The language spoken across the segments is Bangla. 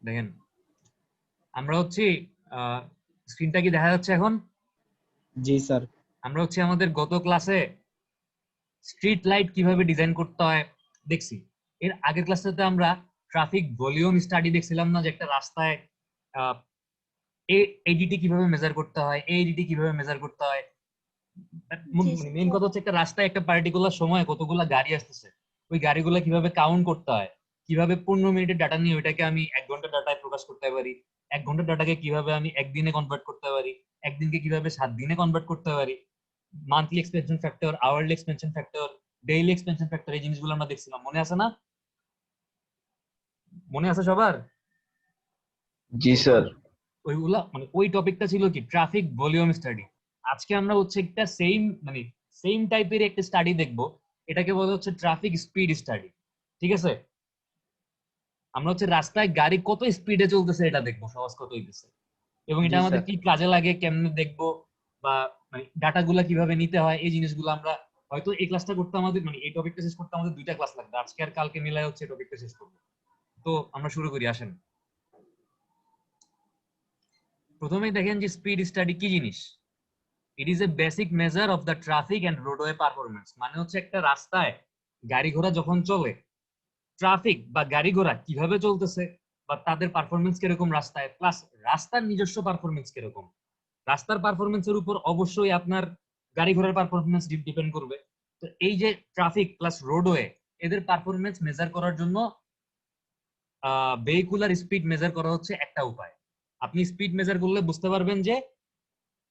দেখেন আমরা হচ্ছে স্ক্রিনটা কি দেখা যাচ্ছে এখন? জি স্যার। আমরা হচ্ছে আমাদের গত ক্লাসে স্ট্রিট লাইট কিভাবে ডিজাইন করতে হয় দেখছি। এর আগের ক্লাসটাতে আমরা ট্রাফিক ভলিউম স্টাডি দেখছিলাম না, যে একটা রাস্তায় এডিটি কিভাবে মেজার করতে হয়, এডিটি কিভাবে মেজার করতে হয়। জি মেইন কথা হচ্ছে একটা রাস্তায় একটা পার্টিকুলার সময় কতগুলা গাড়ি আসতেছে, ওই গাড়িগুলো কিভাবে কাউন্ট করতে হয়, কিভাবে 15 মিনিটের ডাটা নিয়ে ওইটাকে আমি 1 ঘন্টা ডাটায় প্রকাশ করতে পারি, 1 ঘন্টা ডাটাকে কিভাবে আমি একদিনে কনভার্ট করতে পারি, একদিনকে কিভাবে 7 দিনে কনভার্ট করতে পারি, monthly expansion factor, hourly expansion factor, daily expansion factor, এই জিনিসগুলো আমরা দেখছিলাম। মনে আছে না? মনে আছে সবার? জি স্যার। ওইগুলা মানে ওই টপিকটা ছিল কি ট্রাফিক ভলিউম স্টাডি। আজকে আমরা হচ্ছে একটা সেম টাইপের একটা স্টাডি দেখবো, এটাকে বলা হচ্ছে ট্রাফিক স্পিড স্টাডি। ঠিক আছে, আমরা হচ্ছে রাস্তায় গাড়ি কত স্পিডে চলতেছে এটা দেখবো, সহজ কত হইতেছে, এবং এটা জি আমাদের স্যার। কি কাজে লাগে, কেমনে দেখবো, বা মানে ডাটাগুলা কিভাবে নিতে হয়, এই জিনিসগুলো আমরা হয়তো এই ক্লাসটা করতে আমাদের মানে এই টপিকটা শেষ করতে আমাদের 2টা ক্লাস লাগবে, আজকে আর কালকে মিলাই হচ্ছে টপিকটা শেষ করবো। তো আমরা শুরু করি, আসেন। প্রথমেই দেখেন যে স্পিড স্টাডি কি জিনিস। It is a basic measure of the traffic and roadway performance. মানে হচ্ছে একটা রাস্তায় গাড়ি ঘোড়া যখন চলে, ট্রাফিক বা গাড়ি ঘোড়া কিভাবে চলতেছে বা তাদের পারফরমেন্স কিরকম রাস্তায়, প্লাস রাস্তার নিজস্ব পারফরমেন্স কিরকম। রাস্তার পারফরমেন্সের উপর অবশ্যই আপনার গাড়ি ঘোড়ার পারফরমেন্স ডিপেন্ড করবে। তো এই যে ট্রাফিক প্লাস রোডওয়ে, এদের পারফরমেন্স মেজার করার জন্য ভেহিকুলার স্পিড মেজার করা হচ্ছে একটা উপায়। আপনি স্পিড মেজার করলে বুঝতে পারবেন যে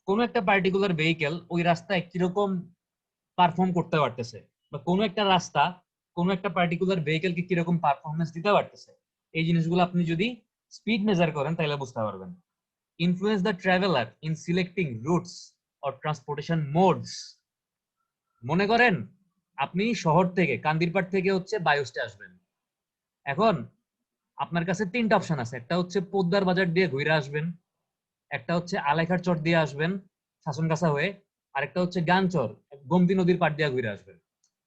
কোনো একটা পার্টিকুলার ভেহিকেল ওই রাস্তায় কিরকম পারফর্ম করতে পারতেছে, বা কোনো একটা রাস্তা কোনো একটা পার্টিকুলার ভেহিকেলকে কিরকম পারফরমেন্স দিতে পারতেছে। এই জিনিসগুলো আপনি যদি স্পিড মেজার করেন তাহলে বুঝতে পারবেন। Influence the traveller in selecting roots or transportation modes. মনে করেন আপনি শহর থেকে কান্দিরপাড় থেকে হচ্ছে বায়ুস্টে আসবেন। এখন আপনার কাছে 3টা অপশন আছে, একটা হচ্ছে পোদ্দার বাজার দিয়ে ঘুরে আসবেন, একটা হচ্ছে আলাইখার চর দিয়ে আসবেন শাসনগাছা হয়ে, আরেকটা হচ্ছে গানচর গোমতী নদীর পাড় দিয়ে ঘুরে আসবেন।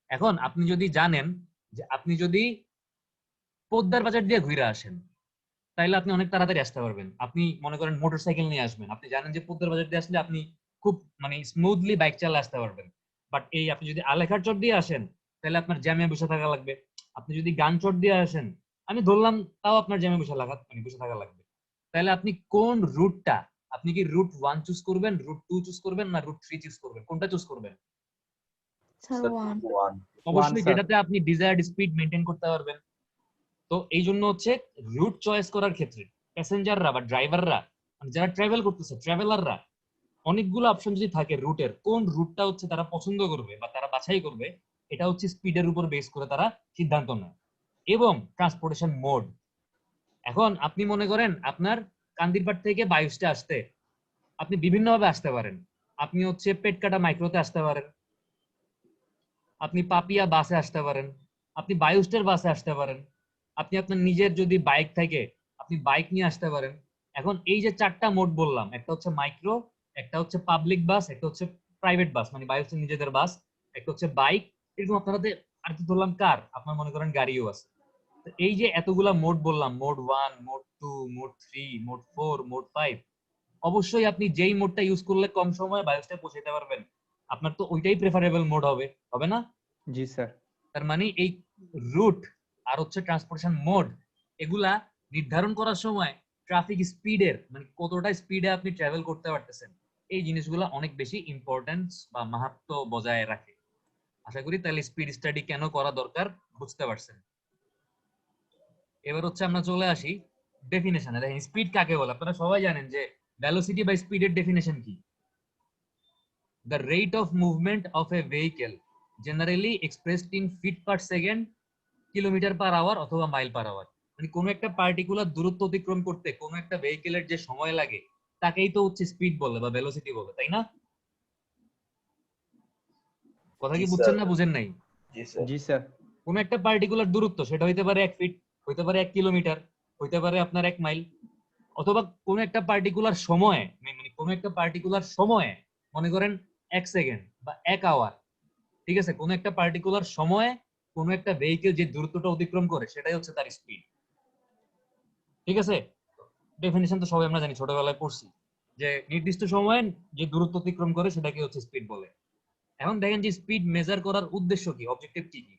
এখন আপনি যদি জানেন যে আপনি যদি পোদ্দার বাজার দিয়ে ঘুরে আসেন তাহলে আপনি অনেক তাড়াতাড়ি আসতে পারবেন। আপনি মনে করেন মোটরসাইকেল নিয়ে আসবেন, আপনি জানেন যে পোদ্দার বাজার দিয়ে আসলে আপনি খুব মানে স্মুথলি বাইক চালিয়ে আসতে পারবেন। বাট এই আপনি যদি আলেখার চর দিয়ে আসেন তাহলে আপনার জ্যামে বসে থাকা লাগবে। আপনি যদি গান চর দিয়ে আসেন, আমি ধরলাম, তাও আপনার জ্যামে বসে থাকা লাগবে। তাহলে আপনি কোন রুটটা, আপনি কি রুট 1 চুজ করবেন, রুট 2 চুজ করবেন, না রুট 3 চুজ করবেন, কোনটা চুজ করবেন? Sir sir one. ওয়ান। অবশ্যই স্যার। যেটাতে আপনি ডিজায়ার্ড স্পিড মেনটেন করতে পারবেন। তো এই জন্য হচ্ছে রুট চয়েস করার ক্ষেত্রে প্যাসেঞ্জাররা বা ড্রাইভাররা, যারা ট্রাভেল করতেছে ট্রাভেলাররা, অনেকগুলো অপশন যদি থাকে রুটের, কোন রুটটা হচ্ছে তারা পছন্দ করবে বা তারা বাছাই করবে, এটা হচ্ছে স্পিডের উপর বেস করে তারা সিদ্ধান্ত নেয়। এবং ট্রান্সপোর্টেশন মোড, এখন আপনি মনে করেন আপনার কান্দিরপাড় থেকে বায়ুস্টে আসতে আপনি বিভিন্নভাবে আসতে পারেন। আপনি হচ্ছে পেটকাটা মাইক্রোতে আসতে পারেন, আপনি পাপিয়া বাসে আসতে পারেন, আপনি বায়ুস্টের বাসে আসতে পারেন, আপনি আপনার নিজের যদি বাইক থাকে আপনি বাইক নিয়ে আসতে পারেন। এখন এই যে 4টা মোড বললাম, একটা হচ্ছে মাইক্রো, একটা হচ্ছে পাবলিক বাস, একটা হচ্ছে প্রাইভেট বাস মানে বায়ুস্টের নিজেদের বাস, একটা হচ্ছে বাইক, এরকম আপনাদের আর কি ধরলাম কার, আপনার মনে করেন গাড়িও আছে। তো এই যে এতগুলা মোড বললাম, mode 1, mode 2, mode 3, mode 4, mode 5, অবশ্যই আপনি যেই মোডটা ইউজ করলে কম সময়ে বায়োস্টে পৌঁছাতে পারবেন আপনার তো ওইটাই প্রেফারেবল মোড হবে, হবে না? জি স্যার। তার মানে এই রুট আর হচ্ছে ট্রান্সপোর্টেশন মোড, এগুলা নির্ধারণ করার সময় ট্রাফিক স্পিডের মানে কতটা স্পিডে আপনি ট্রাভেল করতে পারতেছেন, এই জিনিসগুলো অনেক বেশি ইম্পর্টেন্স বা মাহাত্ম্য বজায় রাখে। আশা করি তাহলে স্পিড স্টাডি কেন করা দরকার বুঝতে পারছেন। এবার হচ্ছে আমরা চলে আসি ডেফিনেশনে। দেখেন স্পিড কাকে বলে, আপনারা সবাই জানেন যে ভেলোসিটি বা স্পিডের ডেফিনেশন কি? The rate of movement of a vehicle generally expressed in feet per second, kilometre per hour অথবা মাইল পার আওয়ার। মানে কোন একটা পার্টিকুলার দূরত্ব অতিক্রম করতে কোন একটা ভেহিকেলের যে সময় লাগে তাকেই তো হচ্ছে স্পিড বলে বা ভেলোসিটি বলে, তাই না? কথা জি কি স্যার। বুঝছেন না বুঝেন নাই? জি স্যার। জি স্যার। কোন একটা পার্টিকুলার দূরত্ব, সেটা হইতে পারে 1 ফিট, হইতে পারে 1 কিলোমিটার, হইতে পারে আপনার 1 মাইল, অথবা কোন একটা পার্টিকুলার সময়ে মানে কোন একটা পার্টিকুলার সময়ে, মনে করেন 1 সেকেন্ড বা 1 আওয়ার, ঠিক আছে, কোন একটা পার্টিকুলার সময়ে কোন একটা ভেহিকেল যে দূরত্বটা অতিক্রম করে সেটাই হচ্ছে তার স্পিড। ঠিক আছে? ডেফিনিশন তো সবাই আমরা জানি, ছোটবেলায় পড়ছি, যে নির্দিষ্ট সময়ে যে দূরত্ব অতিক্রম করে সেটাকে হচ্ছে স্পিড বলে। এখন দেখেন যে স্পিড মেজার করার উদ্দেশ্য কি, অবজেক্টিভ কি কি।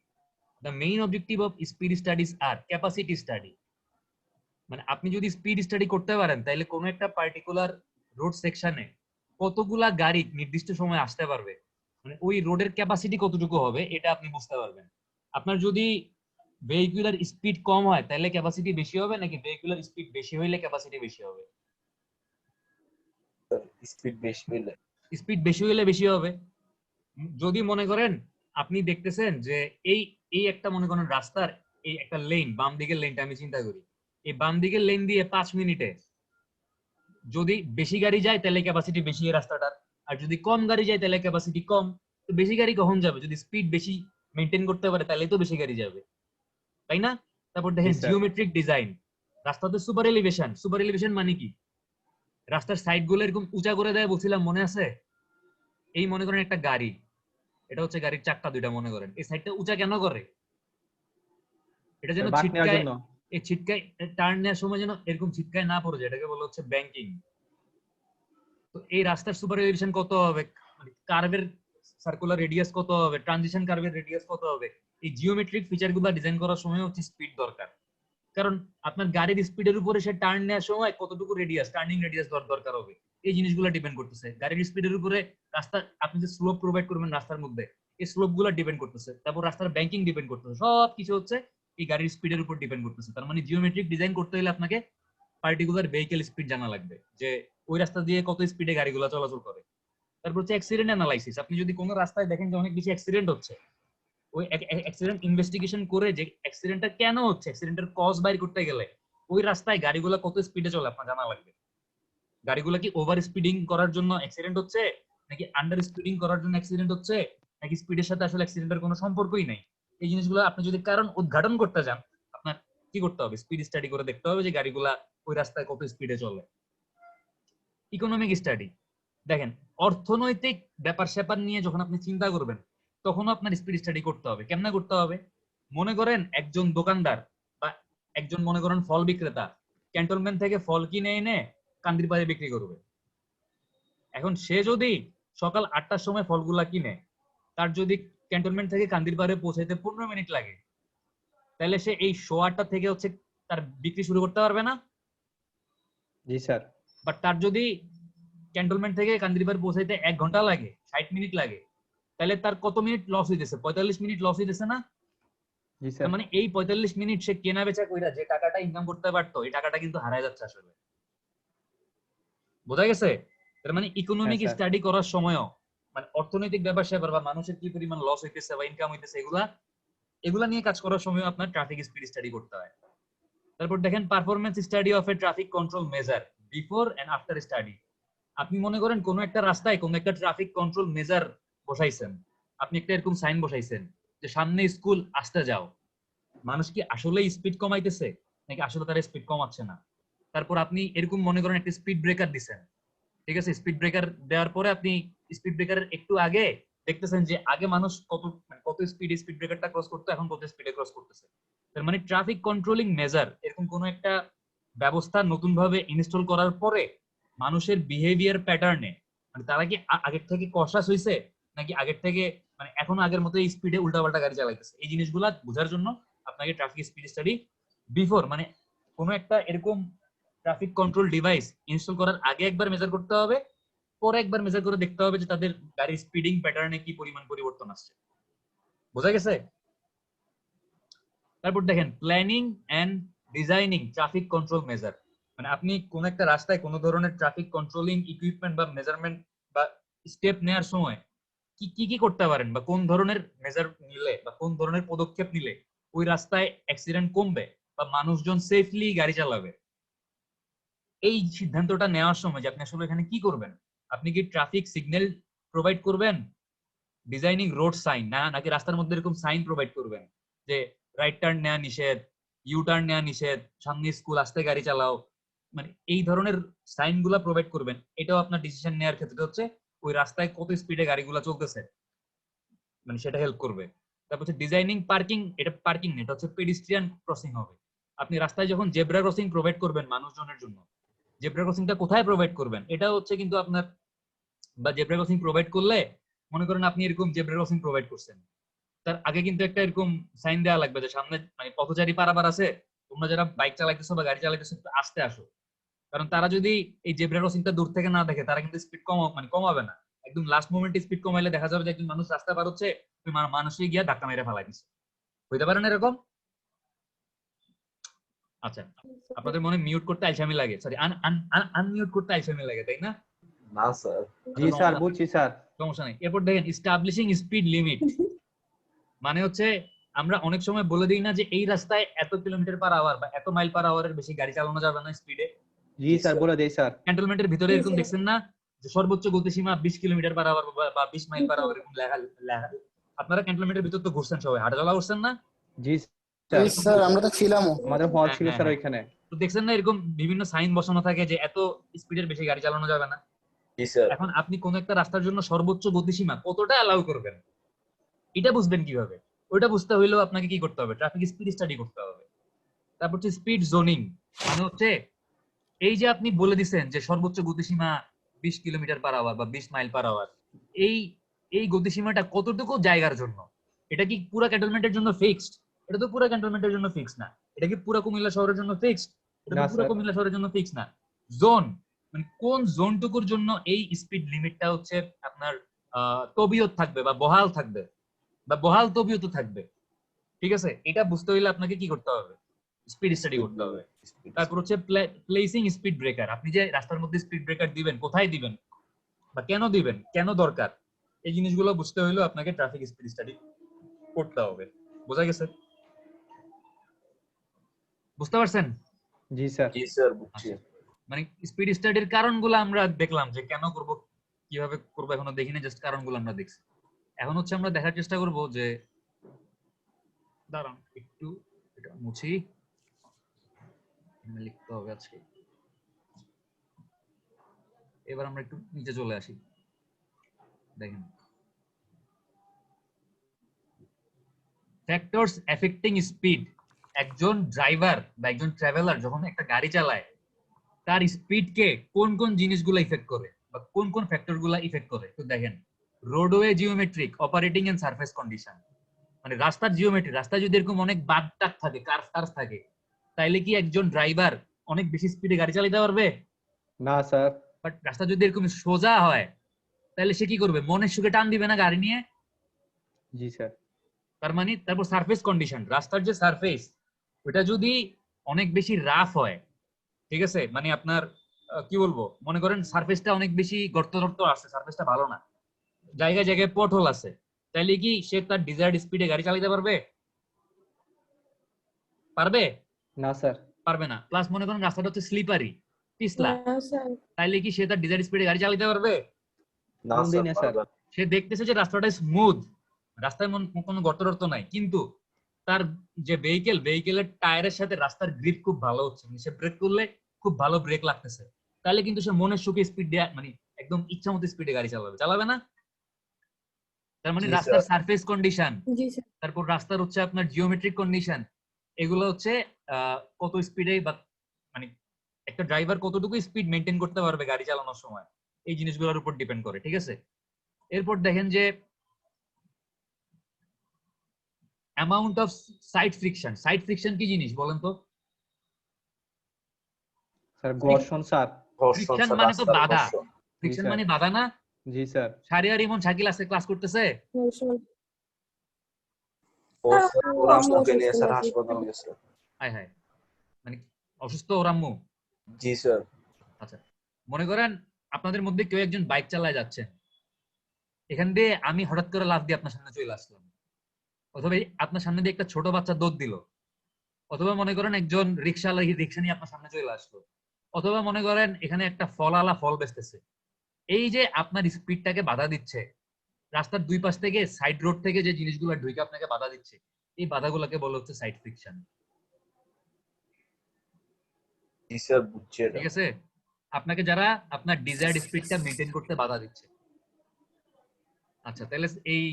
The main objective of speed studies আর ক্যাপাসিটি স্টাডি। মানে আপনি যদি স্পিড স্টাডি করতে পারেন তাহলে কোনো একটা পার্টিকুলার রোড সেকশনে কতগুলা গাড়ি নির্দিষ্ট সময় আসতে পারবে, মানে ওই রোডের ক্যাপাসিটি কতটুকু হবে এটা আপনি বুঝতে পারবেন। আপনার যদি ভেহিকুলার স্পিড কম হয় তাহলে ক্যাপাসিটি বেশি হবে, নাকি ভেহিকুলার স্পিড বেশি হইলে ক্যাপাসিটি বেশি হবে? স্পিড বেশি হইলে। স্পিড বেশি হইলে বেশি হবে। যদি মনে করেন আপনি দেখতেছেন যে এই এই একটা মনে করেন রাস্তার এই একটা লেন, বাম দিকের লেনটা আমি চিন্তা করি, এই বাম দিকের লেন দিয়ে 5 মিনিটে যদি বেশি গাড়ি যায় তাহলে ক্যাপাসিটি বেশি এই রাস্তাটার, আর যদি কম গাড়ি যায় তাহলে ক্যাপাসিটি কম। তো বেশি গাড়ি কখন যাবে? যদি স্পিড বেশি মেনটেন করতে পারে তাহলে তো বেশি গাড়ি যাবে, তাই না? তারপর দেখেন জি, স্যার। জিওমেট্রিক ডিজাইন, রাস্তাতে সুপার এলিভেশন। সুপার এলিভেশন মানে কি? রাস্তার সাইড গুলো এরকম উঁচা করে দেয়, বলছিলাম মনে আছে? এই মনে করেন একটা গাড়ি, এটা হচ্ছে গাড়ির চাক্কা দুইটা, মনে করেন এই সাইডটা উঁচা কেন করে? এটা যেন বাঁক নেওয়ার ছিটকায়, জন্য। এই ছিটকায় টার্ন নেওয়ার সময় যেন এরকম ছিটকায় না পড়ে যায়, এটাকে বলা হচ্ছে ব্যাংকিং। তো এই রাস্তার সুপার এলিভেশন কত হবে, মানে কার্ভের সার্কুলার রেডিয়াস কত হবে, ট্রানজিশন কার্ভের রেডিয়াস কত হবে, এই জিওমেট্রিক ফিচার গুলো ডিজাইন করার সময় হচ্ছে স্পিড দরকার। কারণ আপনার গাড়ির স্পিডের উপরে সে টার্ন নেওয়ার সময় কতটুকু রেডিয়াস, টার্নিং রেডিয়াস দরকার হবে, এই জিনিসগুলো ডিপেন্ড করতেছে। গাড়ির স্পিডের উপরে রাস্তা আপনি যে স্লোপ প্রোভাইড করবেন রাস্তার মধ্যে, এই স্লোপ গুলো ডিপেন্ড করতেছে। তারপর রাস্তার ব্যাংকিং ডিপেন্ড করতেছে, সবকিছু হচ্ছে এই গাড়ির স্পিডের উপর ডিপেন্ড করতেছে। তার মানে জিওমেট্রিক ডিজাইন করতে হলে আপনাকে পার্টিকুলার ভেহিকেল স্পিড জানা লাগবে, যে ওই রাস্তা দিয়ে কত স্পিডে গাড়িগুলো চলাচল করে। তারপর হচ্ছে অ্যাক্সিডেন্ট অ্যানালাইসিস। আপনি যদি কোনো রাস্তায় দেখেন যে অনেক বেশি অ্যাক্সিডেন্ট হচ্ছে, ওই অ্যাক্সিডেন্ট ইনভেস্টিগেশন করে যে অ্যাক্সিডেন্টটা কেন হচ্ছে, অ্যাক্সিডেন্টের কজ বাইর করতে গেলে ওই রাস্তায় গাড়িগুলো কত স্পিডে চলে আপনার জানা লাগবে। গাড়িগুলো কি ওভার স্পিডিং করার জন্য অ্যাক্সিডেন্ট হচ্ছে, নাকি আন্ডার স্পিডিং করার জন্য অ্যাক্সিডেন্ট হচ্ছে, নাকি স্পিডের সাথে আসলে অ্যাক্সিডেন্টের কোনো সম্পর্কই নাই। এই জিনিসগুলো আপনি যদি কারণ উদ্ঘাটন করতে যান, আপনার কি করতে হবে? স্পিড স্টাডি করে দেখতে হবে যে গাড়িগুলা ওই রাস্তায় কত স্পিডে চলে। ইকোনমিক স্টাডি, দেখেন অর্থনৈতিক ব্যাপার স্যাপার নিয়ে যখন আপনি চিন্তা করবেন তখনও আপনার স্পিড স্টাডি করতে হবে। কেমনে করতে হবে? মনে করেন একজন দোকানদার বা একজন মনে করেন ফল বিক্রেতা ক্যান্টনমেন্ট থেকে ফল কিনে এনে কান্দির বাজারে বিক্রি করবে। এখন সে যদি সকাল 8টার সময় ফলগুলা কিনে, তার যদি ক্যান্টনমেন্ট থেকে কান্দির বাজারে পৌঁছাইতে 15 মিনিট লাগে, তাহলে সে এই 8:30 থেকে হচ্ছে তার বিক্রি শুরু করতে পারবে না? জি, স্যার। বাট তার যদি ক্যান্টনমেন্ট থেকে কান্দিরবার পৌঁছাইতে 1 ঘন্টা লাগে, 60 মিনিট লাগে, তাহলে তার কত মিনিট লস হইতেছে? 45 মিনিট লস হইতেছে না? জি, তার স্যার। মানে এই 45 মিনিট সে কেনা বেচা কইরা যে টাকাটা ইনকাম করতে পারতো, এই টাকাটা কিন্তু হারায় যাচ্ছে আসলে। বোঝা গেছে? তার মানে হ্যাঁ, ইকোনমিক স্যার। স্টাডি করার সময়ও, মানে অর্থনৈতিক ব্যাপার স্যাপার বা মানুষের কি পরিমাণ লস হইতেছে বা ইনকাম হইতেছে, এগুলা নিয়ে কাজ করার সময় আপনার ট্রাফিক স্পিড স্টাডি করতে হয়। তারপর দেখেন performance study of a traffic control measure before and after study. আপনি মনে করেন কোন একটা রাস্তায় কোন একটা ট্রাফিক কন্ট্রোল মেজার বসাইছেন, আপনি একটা এরকম সাইন বসাইছেন যে সামনে স্কুল, আসতে যাও। মানুষ কি আসলে স্পিড কমাইতেছে, নাকি আসলে তারা স্পিড কমাচ্ছে না? তারপর আপনি এরকম মনে করেন একটা স্পিড ব্রেকার দিছেন, ঠিক আছে? স্পিড ব্রেকার দেওয়ার পরে আপনি স্পিড ব্রেকারের একটু আগে দেখতেছেন যে আগে মানুষ কত স্পিড স্পিড ব্রেকারটা ক্রস করতো, এখন কত স্পিডে ক্রস করতেছে। তার মানে ট্রাফিক কন্ট্রোলিং মেজার এরকম কোন একটা ব্যবস্থা নতুন ভাবে ইনস্টল করার পরে মানুষের বিহেভিয়ার প্যাটার্নে, মানে তারা কি আগের থেকে কশাস হইছে, নাকি আগের থেকে মানে এখনো আগের মতো স্পিডে উল্টাপাল্টা গাড়ি চালাইতেছে, এই জিনিসগুলা বোঝার জন্য আপনাকে ট্রাফিক স্পিড স্টাডি বিফোর, মানে কোনো একটা এরকম ট্রাফিক কন্ট্রোল ডিভাইস ইনস্টল করার আগে একবার মেজার করতে হবে, পরে একবার মেজার করে দেখতে হবে যে তাদের গাড়ির স্পিডিং প্যাটার্নে কি পরিমাণ পরিবর্তন আসছে। বোঝা গেছে? তারপর দেখেন planning and designing traffic control measure. মানে আপনি কোন একটা রাস্তায় কোন ধরনের ট্রাফিক কন্ট্রোলিং ইকুইপমেন্ট বা মেজারমেন্ট বা স্টেপ নেওয়ার সময় কি কি কি করতে পারেন, বা কোন ধরনের মেজার নিলে বা কোন ধরনের পদক্ষেপ নিলে ওই রাস্তায় অ্যাক্সিডেন্ট কমবে বা মানুষজন সেফলি গাড়ি চালাবে, এই সিদ্ধান্তটা নেওয়ার সময় যে আপনি আসলে এখানে কি করবেন। আপনি কি ট্রাফিক সিগন্যাল প্রোভাইড করবেন, ডিজাইনিং রোড সাইন, নাকি রাস্তার মধ্যে এরকম সাইন প্রোভাইড করবেন যে রাইট টার্ন নেওয়া নিষেধ, ইউ টার্ন নেওয়া নিষেধ, সামনে স্কুল, আসতে গাড়ি চালাও, মানে এই ধরনের সাইন গুলা প্রোভাইড করবেন। এটাও আপনার ডিসিশন নেওয়ার ক্ষেত্রে হচ্ছে ওই রাস্তায় কত স্পিডে গাড়িগুলো চলতেছে, মানে সেটা হেল্প করবে। তারপর হচ্ছে ডিজাইনিং পার্কিং, এটা পার্কিং এটা হচ্ছে পেডিস্ট্রিয়ান ক্রসিং হবে। আপনি রাস্তায় যখন জেব্রা ক্রসিং প্রোভাইড করবেন মানুষজনের জন্য, জেব্রা ক্রসিংটা কোথায় প্রোভাইড করবেন এটা হচ্ছে কিন্তু আপনার, বা জেব্রা ক্রসিং প্রোভাইড করলে মনে করেন আপনি এরকম জেব্রা ক্রসিং প্রোভাইড করছেন, তার আগে কিন্তু একটা এরকম সাইন দেওয়া লাগবে যে সামনে মানে পথচারী পারাবার আছে, তোমরা যারা বাইক চালাইতেছো বা গাড়ি চালাইতেছো একটু আস্তে আসো। কারণ তারা যদি এই জেব্রা ক্রসিংটা দূর থেকে না দেখে তারা কিন্তু স্পিড কমাবে না, একদম লাস্ট মোমেন্টে স্পিড কমাইলে দেখা যাবে যে একজন মানুষ রাস্তা পার হচ্ছে, ওই মানুষই গিয়া ধাক্কা মেরে ফেলাই দিচ্ছে, হইতে পারে না এরকম? আচ্ছা, আপনাদের মনে মিউট করতে আলসামি লাগে, সরি আনমিউট করতে আলসামি লাগে, তাই না? না স্যার। জি স্যার, বুঝছি স্যার। সমস্যা নেই। এরপর দেখেন এস্টাবলিশিং স্পিড লিমিট, মানে হচ্ছে আমরা অনেক সময় বলে দিই না যে এই রাস্তায় এত কিলোমিটার পার আওয়ার বা এত মাইল পার আওয়ারের বেশি গাড়ি চালানো যাবে না স্পিডে। জি স্যার, বলে দেই স্যার। ক্যান্টনমেন্টের ভিতরে এরকম দেখছেন না যে সর্বোচ্চ গতিসীমা 20 কিলোমিটার পার আওয়ার বা 20 মাইল পার আওয়ার এরকম লেখা। আপনারা ক্যান্টনমেন্টের ভিতর তো ঘুরছেন, সবাই হাঁটাচলা করছেন না? জি স্যার, স্যার আমরা তো ছিলাম। আমাদের হল হ্যাঁ, ছিল হ্যাঁ, স্যার হ্যাঁ। ওইখানে। তো দেখছেন না এরকম বিভিন্ন সাইন বসানো থাকে যে এত স্পিডের বেশি গাড়ি চালানো যাবে না। জি স্যার। এখন আপনি কোন একটা রাস্তার জন্য সর্বোচ্চ গতিসীমা কতটা অ্যালাউ করবেন এটা বুঝবেন কিভাবে? ওইটা বুঝতে হইলেও আপনাকে কি করতে হবে? ট্রাফিক স্পিড স্টাডি করতে হবে। তারপর হচ্ছে স্পিড জোনিং, মানে হচ্ছে এই যে আপনি বলে দিচ্ছেন যে সর্বোচ্চ গতিসীমা 20 কিলোমিটার পার আওয়ার বা 20 মাইল পার আওয়ার, এই এই গতিসীমাটা কতটুকু জায়গার জন্য? এটা কি পুরো ক্যান্টনমেন্টের জন্য ফিক্সড? এটা তো পুরো ক্যান্টনমেন্টের জন্য ফিক্সড না। এটা কি পুরো কুমিল্লা শহরের জন্য ফিক্সড? এটা না তো পুরো স্যার। কুমিল্লা শহরের জন্য ফিক্সড না। জোন, মানে কোন জোনটুকুর জন্য এই স্পিড লিমিটটা হচ্ছে আপনার তবিয়ত থাকবে বা বহাল থাকবে বা বহাল তবিয়ত থাকবে, ঠিক আছে? এটা বুঝতে হইলে আপনাকে কি করতে হবে? স্পিড স্টাডি করতে হবে। তারপর হচ্ছে প্লেসিং স্পিড ব্রেকার, আপনি যে রাস্তার মধ্যে স্পিড ব্রেকার দিবেন, কোথায় দিবেন বা কেন দিবেন, কেন দরকার, এই জিনিসগুলো বুঝতে হইলেও আপনাকে ট্রাফিক স্পিড স্টাডি করতে হবে। বোঝা গেছে? বুঝতে পারছেন? জি স্যার। জি স্যার, বুঝছি। মানে স্পিড স্টাডির কারণগুলো আমরা দেখলাম যে কেন করব, কিভাবে করব এখনো দেখিনি, জাস্ট কারণগুলো আমরা দেখছি। এখন হচ্ছে আমরা দেখার চেষ্টা করব যে, দাঁড়ান একটু এটা মুছি, লিখতে হবে আজকে। এবার আমরা একটু নিচে চলে আসি, দেখেন ফ্যাক্টরস এফেক্টিং স্পিড। একজন ড্রাইভার বা একজন ট্রাভেলার যখন একটা গাড়ি চালায় তার স্পিডকে কোন কোন জিনিসগুলো ইফেক্ট করে বা কোন কোন ফ্যাক্টরগুলো ইফেক্ট করে তো দেখেন। Roadway geometric, operating and surface condition, মানে রাস্তার জিওমেট্রি, রাস্তায় যদি এরকম অনেক বাঁক টাক থাকে, কার্ভ থাকে, তাইলে কি একজন ড্রাইভার অনেক বেশি স্পিডে গাড়ি চালাতে পারবে? না স্যার। বাট রাস্তা যদি এরকম সোজা হয় তাহলে সে কি করবে? মনের সুখে টান দিবে না গাড়ি নিয়ে? জি স্যার। তার মানে তারপর সারফেস কন্ডিশন, রাস্তার যে সারফেস ওটা যদি অনেক বেশি রাফ হয়, ঠিক আছে, মানে আপনার কি বলবো, মনে করেন সারফেসটা অনেক বেশি গর্ত আছে, সারফেসটা ভালো না, জায়গায় জায়গায় পটহোল আছে, তাইলে কি সে তার ডিজায়ার্ড স্পিডে গাড়ি চালাতে পারবে? পারবে? না স্যার। পারবে না। প্লাস মনে করেন রাস্তাটা হচ্ছে স্লিপারি, পিছলা, না স্যার। তাইলে কি সে তার ডিজায়ার্ড স্পিডে গাড়ি চালাতে পারবে? না কোন স্যার, দিনে স্যার? পারবেন। সে দেখতেছে যে রাস্তাটা স্মুথ, রাস্তায় কোনো গর্ত নাই, কিন্তু তার যে ভেহিকেলের টায়ারের সাথে রাস্তার গ্রিপ খুব ভালো হচ্ছে, মানে সে ব্রেক করলে খুব ভালো ব্রেক লাগতেছে, তাহলে কিন্তু সে মনের সুখে স্পিড দেয়া, মানে একদম ইচ্ছা মতো স্পিডে গাড়ি চালাবে না? তার মানে জি রাস্তার স্যার। সারফেস কন্ডিশন, জি স্যার। তারপর রাস্তার হচ্ছে আপনার জিওমেট্রিক কন্ডিশন, এগুলো হচ্ছে কত স্পিডে বা মানে একটা ড্রাইভার কতটুকু স্পিড মেনটেন করতে পারবে গাড়ি চালানোর সময়, এই জিনিসগুলোর উপর ডিপেন্ড করে, ঠিক আছে? এরপর দেখেন যে amount of side friction. Side friction কি জিনিস বলেন তো? স্যার ঘর্ষণ স্যার। ঘর্ষণ ফ্রিকশন স্যার, মানে তো রাস্তার বাধা, ঘর্ষণ। Friction sir. মানে বাধা না? জি স্যার। সারিয়ার ইমন শাকিল আছে, ক্লাস করতেছে। ও স্যার, ওর আম্মুকে নিয়ে স্যার হাসপাতালে গেছে। হায় হায়, মানে অসুস্থ ওর আম্মু? জি স্যার। আচ্ছা, মনে করেন আপনাদের মধ্যে কেউ একজন বাইক চালায় যাচ্ছে, এখান দিয়ে আমি হঠাৎ করে লাফ দিয়ে আপনার সামনে চলে আসলাম, অথবা আপনার সামনে দিয়ে একটা ছোট বাচ্চা দৌড় দিল, অথবা মনে করেন একজন রিক্সাওয়ালা রিক্সা নিয়ে আপনার সামনে চলে আসলো, অথবা মনে করেন এখানে একটা ফলওয়ালা ফল বেচতেছে, এই যে আপনার স্পিডটাকে বাধা দিচ্ছে, রাস্তার দুই পাশ থেকে সাইড রোড থেকে যে জিনিসগুলো ঢুকে আপনাকে বাধা দিচ্ছে, এই বাধাগুলোকে বলা হচ্ছে সাইড ফ্রিকশন, জি স্যার, বুঝছি এটা। ঠিক আছে? আপনাকে যারা আপনার ডিজায়ার্ড স্পিডটা মেইনটেইন করতে বাধা দিচ্ছে। আচ্ছা, তাহলে এই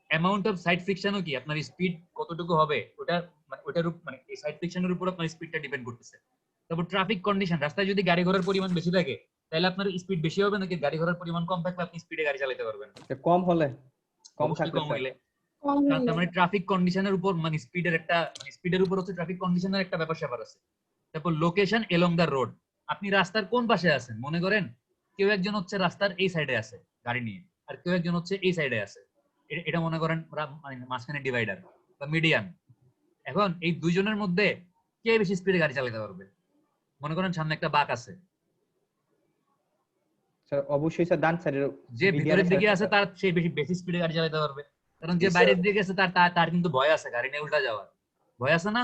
অ্যামাউন্ট অফ সাইড ফ্রিকশনও কি আপনার স্পিড কতটুকু হবে ওটা ওটার মানে এই সাইড ফ্রিকশনের উপর আপনার স্পিডটা ডিপেন্ড করতেছে। তারপর ট্রাফিক কন্ডিশন, রাস্তায় যদি গাড়ি ঘোড়ার পরিমাণ বেশি থাকে তাহলে আপনার স্পিড বেশি হবে নাকি গাড়ি ঘোড়ার পরিমাণ কম থাকলে আপনি স্পিডে গাড়ি চালাতে পারবেন? কম হলে, কম অবশ্যই থাকলে কম স্যার। হইলে। কম তার হলে। মানে ট্রাফিক কন্ডিশনের উপর মানে স্পিডের উপর হচ্ছে ট্রাফিক কন্ডিশনের একটা ব্যাপার স্যাপার আছে। তারপর লোকেশন এলং দা রোড, আপনি রাস্তার কোন পাশে আছেন। মনে করেন কেউ একজন হচ্ছে রাস্তার এই সাইডে আছে গাড়ি নিয়ে, আর কেউ একজন হচ্ছে এই সাইডে আছে, এটা মনে করেন মানে মাঝখানে ডিভাইডার বা মিডিয়ান। এখন এই দুইজনের মধ্যে কে বেশি স্পিডে গাড়ি চালাতে পারবে? মনে করেন সামনে একটা বাঁক আছে, স্যার অবশ্যই স্যার ডান সাইডের যে ভিতরের দিকে আছে তার সে বেশি স্পিডে গাড়ি চালাতে পারবে, কারণ যে জি, বাইরের স্যার। দিকে আছে তার কিন্তু ভয় আছে গাড়ি নিয়ে উল্টা যাওয়ার, ভয় আছে না?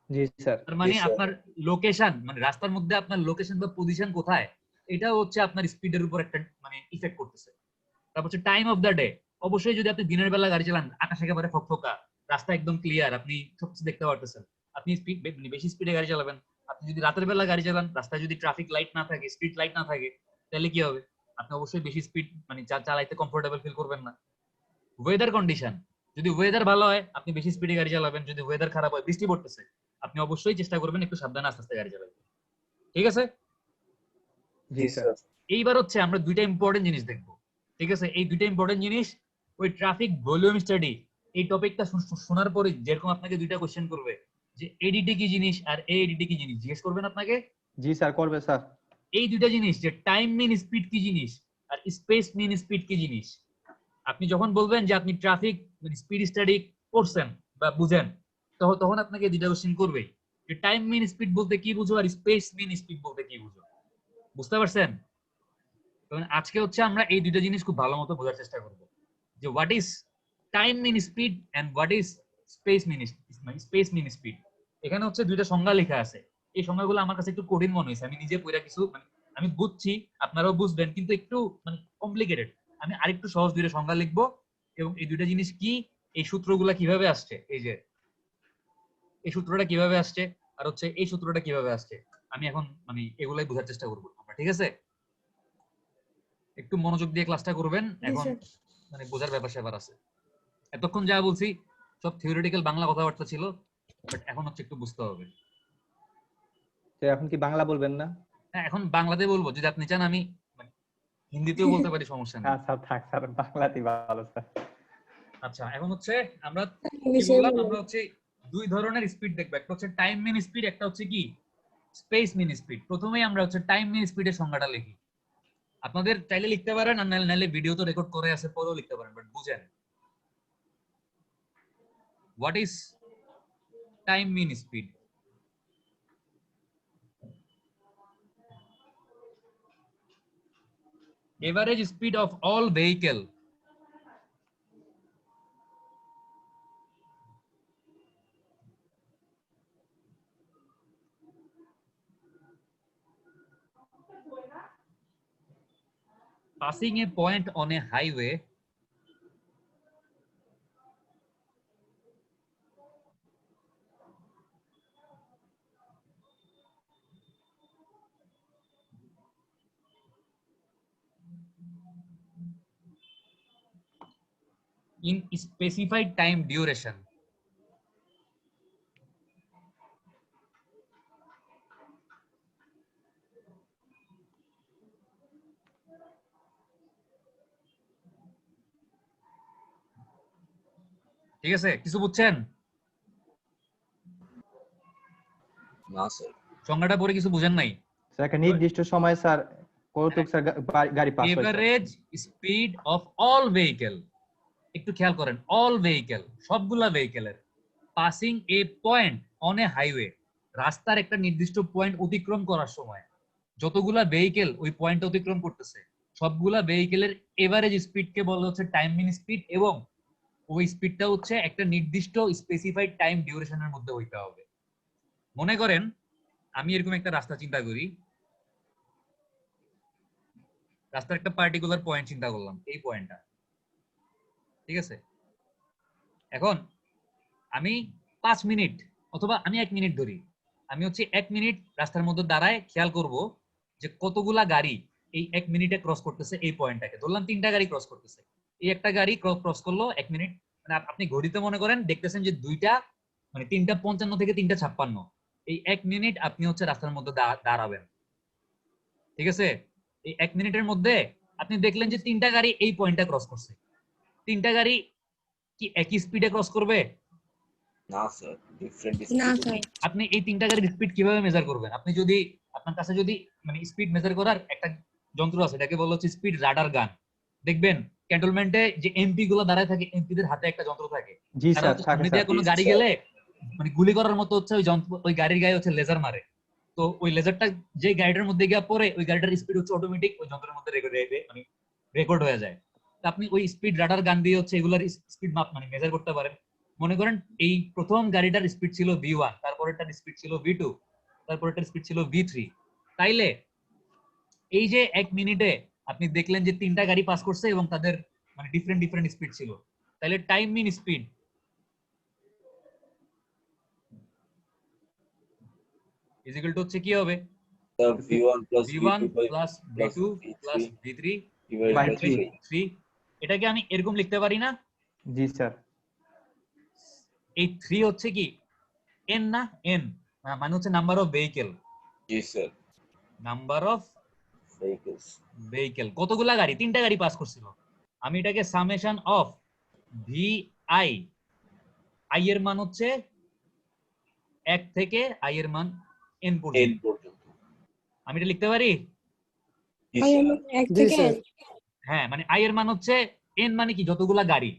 জি স্যার। তার মানে জি, স্যার। আপনার লোকেশন মানে রাস্তার মধ্যে আপনার লোকেশন বা পজিশন কোথায় এটা হচ্ছে আপনার স্পিডের উপর একটা মানে ইফেক্ট করতেছে। তারপর হচ্ছে টাইম অফ দা ডে, অবশ্যই যদি আপনি দিনের বেলা গাড়ি চালান আকাশ একেবারে ফকফকা, রাস্তা একদম ক্লিয়ার, আপনি সবকিছু দেখতে পারতেছেন, আপনি স্পিড বেশি স্পিডে গাড়ি চালাবেন। আপনি যদি রাতের বেলা গাড়ি চালান, রাস্তায় যদি ট্রাফিক লাইট না থাকে, স্ট্রিট লাইট না থাকে, তাহলে কি হবে? আপনি অবশ্যই বেশি স্পিড মানে চালাইতে কমফোর্টেবল ফিল করবেন না। ওয়েদার কন্ডিশন, যদি ওয়েদার ভালো হয় আপনি বেশি স্পিডে গাড়ি চালাবেন, যদি ওয়েদার খারাপ হয় বৃষ্টি পড়তেছে আপনি অবশ্যই চেষ্টা করবেন একটু সাবধানে আস্তে আস্তে গাড়ি চালাবেন। ঠিক আছে? জি জি, স্যার। স্যার। এইবার হচ্ছে আমরা দুইটা ইম্পর্টেন্ট জিনিস দেখবো। ঠিক আছে? এই দুইটা ইম্পর্টেন্ট জিনিস ওই ট্রাফিক ভলিউম স্টাডি এই টপিকটা শোনার পরে যেরকম আপনাকে দুইটা কোশ্চেন করবে যে এডিটি কি জিনিস আর এডিটি কি জিনিস জিজ্ঞেস করবেন আপনাকে। জি স্যার করবে স্যার। এই দুইটা জিনিস যে টাইম মিন স্পিড কি জিনিস আর স্পেস মিন স্পিড কি জিনিস, আপনি যখন বলবেন যে আপনি ট্রাফিক স্পিড স্টাডি করছেন বা বুঝেন তখন আপনাকে দুইটা কোশ্চেন করবেই যে টাইম মিন স্পিড বলতে কি বুঝো আর স্পেস মিন স্পিড বলতে কি বুঝো। বুঝতে পারছেন? তখন আজকে হচ্ছে আমরা এই দুইটা জিনিস খুব ভালো মতো বোঝার চেষ্টা করব যে what is time mean speed and what is space mean speed. এখানে হচ্ছে দুইটা সংজ্ঞা লেখা আছে, এই সংজ্ঞাগুলো আমার কাছে একটু কঠিন মনে হয়েছে, আমি নিজে পড়া কিছু মানে আমি বুঝছি আপনারাও বুঝবেন কিন্তু একটু মানে কমপ্লিকেটেড। আমি আরেকটু সহজ দুইটা সংজ্ঞা লিখবো এবং এই দুইটা জিনিস কি, এই সূত্রগুলা কিভাবে আসছে, এই যে এই সূত্রটা কিভাবে আসছে আর হচ্ছে এই সূত্রটা কিভাবে আসছে, আমি এখন মানে এগুলাই বোঝার চেষ্টা করবো আমরা। ঠিক আছে? একটু মনোযোগ দিয়ে ক্লাসটা করবেন, এখন মানে বোঝার ব্যাপার স্যাপার আছে। এতক্ষণ যা বলছি সব থিওরিটিক্যাল বাংলা কথাবার্তা ছিল, বাট এখন হচ্ছে একটু বুঝতে হবে। স্যার এখন কি বাংলা বলবেন না? হ্যাঁ এখন বাংলাতে বলবো, যদি আপনি চান আমি মানে হিন্দিতেও বলতে পারি, সমস্যা নেই। স্যার থাক স্যার বাংলাতেই ভালো স্যার। আচ্ছা এখন হচ্ছে আমরা কি ইংলিশে বললাম, বলুন। আমরা হচ্ছে দুই ধরনের স্পিড দেখবো, একটা হচ্ছে টাইম মিন স্পিড, একটা হচ্ছে কি স্পেস মিন স্পিড। প্রথমেই আমরা হচ্ছে টাইম মিন স্পিডের সংজ্ঞাটা লিখি, আপনাদের চাইলে লিখতে পারেন আর নাইলে ভিডিও তো রেকর্ড করে আছে পরেও লিখতে পারেন, বাট বুঝেন what is time mean speed. Average speed of all vehicle passing a point on a highway in specified time duration. ঠিক আছে? কিছু বুঝছেন? না স্যার। সংজ্ঞাটা পরে কিছু বুঝেন নাই? স্যার একটা নির্দিষ্ট সময় স্যার কতটুক স্যার গাড়ি পাস হয় sir? Average speed of all vehicle, একটু খেয়াল করেন, অল ভেহিকেল সবগুলা ভেহিকেলের passing a point on a highway, রাস্তার একটা নির্দিষ্ট পয়েন্ট অতিক্রম করার সময় যতগুলা ভেহিকেল ওই পয়েন্ট অতিক্রম করতেছে সবগুলা ভেহিকেলের এভারেজ স্পিডকে বলা হচ্ছে টাইম মিন স্পিড, এবং ওই স্পিডটা হচ্ছে একটা নির্দিষ্ট স্পেসিফাইড টাইম ডিউরেশনের মধ্যে হইতে হবে। মনে করেন আমি এরকম একটা রাস্তা চিন্তা করি, রাস্তার একটা পার্টিকুলার পয়েন্ট চিন্তা করলাম, এই পয়েন্টটা, ঠিক আছে? এখন আমি 5 মিনিট অথবা আমি 1 মিনিট ধরি, আমি হচ্ছে 1 মিনিট রাস্তার মধ্যে দাঁড়ায় খেয়াল করব যে কতগুলা গাড়ি এই 1 মিনিটে ক্রস করতেছে এই পয়েন্টটাকে। ধরলাম 3টা গাড়ি ক্রস করতেছে, এই একটা গাড়ি ক্রস করলো 1 মিনিট, মানে আপনি ঘড়িতে মনে করেন দেখতেছেন যে 3:55 থেকে 3:56, এই 1 মিনিট আপনি হচ্ছে রাস্তার মধ্যে দাঁড়াবেন, ঠিক আছে? এই 1 মিনিটের মধ্যে আপনি দেখলেন যে 3টা গাড়ি এই পয়েন্টটা ক্রস করছে। 3টা গাড়ি কি একই স্পিডে ক্রস করবে? না স্যার, ডিফারেন্ট না স্পিড। স্যার। আপনি এই 3টা গাড়ির স্পিড কিভাবে মেজার করবেন? আপনি যদি আপনার কাছে যদি মানে স্পিড মেজার করার একটা যন্ত্র আছে, এটাকে বলা হচ্ছে স্পিড রাডার গান। দেখবেন ক্যান্টনমেন্টে যে এমপি গুলো দাঁড়ায় থাকে, এমপিদের হাতে একটা যন্ত্র থাকে, জি তারা স্যার, হচ্ছে থাকে সামনে স্যার। দিয়ে কোনো জি, গাড়ি স্যার। গেলে মানে গুলি করার মতো হচ্ছে ওই যন্ত্র, ওই গাড়ির গায়ে হচ্ছে লেজার মারে। তো ওই লেজারটা যে গাড়িটার মধ্যে গিয়ে পড়ে, ওই গাড়িটার স্পিড হচ্ছে অটোমেটিক ওই যন্ত্রের মধ্যে রেকর্ড হয়ে যায়। তো আপনি ওই স্পিড রাডার গান দিয়ে হচ্ছে এগুলার স্পিড মাপ মানে মেজার করতে পারেন। মনে করেন এই প্রথম গাড়িটার স্পিড ছিল V1, তারপরেরটার স্পিড ছিল V2, তারপরেরটার স্পিড ছিল V3। তাইলে এই যে 1 মিনিটে আপনি দেখলেন যে 3টা গাড়ি পাস করছে এবং তাদের মানে ডিফারেন্ট স্পিড ছিল, তাহলে time mean speed is equal to হচ্ছে কি হবে? Sir V1 plus V1 V2 by plus plus V2 V3 plus V3 divided by by 3 3। এটাকে আমি এরকম লিখতে পারি না? জি স্যার। এই 3 হচ্ছে কি n না? n মানে হচ্ছে number of vehicle. G sir, number of vehicles। Vehicle, কতগুলা গাড়ি? 3টা গাড়ি পাস করছিল। আমি এটাকে summation of V I, I এর মান হচ্ছে 1 থেকে আই এর মান n n পর্যন্ত, পর্যন্ত। আমি এটা লিখতে পারি? জি ভাই স্যার। আমার 1 জি থেকে স্যার। হ্যাঁ, মানে আই এর মান হচ্ছে n মানে কি যতগুলা গাড়ি,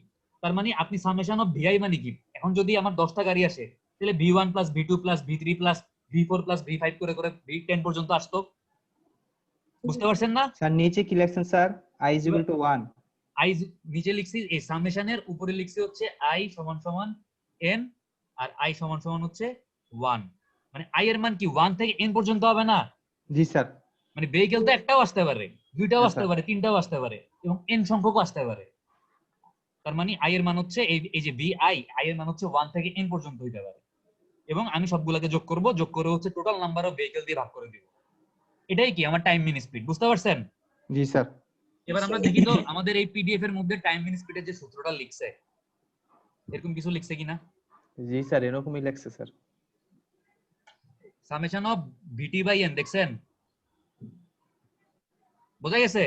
তার মানে আপনি সামেশন অফ ভিআই মানে কি, এখন যদি আমার 10টা গাড়ি আসে তাহলে V1 plus V2 plus V3 plus V4 plus V5 করে করে V10 পর্যন্ত আসতো। বুঝতে পারছেন না? স্যার নিচে কি লিখছেন sir? i is equal to 1। I নিচে লিখছি এই সামেশনের উপরে লিখছি হচ্ছে আই সমান সমান n, আর আই সমান সমান হচ্ছে 1। মানে আই এর মান কি 1 থেকে n পর্যন্ত হবে না? জি স্যার। মানে ভেহিকেল তো একটাও আসতে পারে, দুইটাও হ্যাঁ, আসতে স্যার। পারে, তিনটাও আসতে পারে এবং n সংখ্যকও আসতে পারে। তার মানে আই এর মান হচ্ছে এই যে VI, আই এর মান হচ্ছে 1 থেকে n পর্যন্ত হইতে পারে। এবং আমি সবগুলোকে যোগ করব, যোগ করে হচ্ছে টোটাল নাম্বার অফ ভেহিকেল দিয়ে ভাগ করে দিব। এটাই কি আমার টাইম মিন স্পিড। বুঝতে পারছেন? জি স্যার। এবার আমরা দেখি তো আমাদের এই পিডিএফ এর মধ্যে টাইম মিন স্পিডের যে সূত্রটা লিখছে, এরকম কিছু লিখছে কিনা? জি স্যার, এরকমই লিখছে sir. Summation of VT by N দেখছেন? বোঝা গেছে?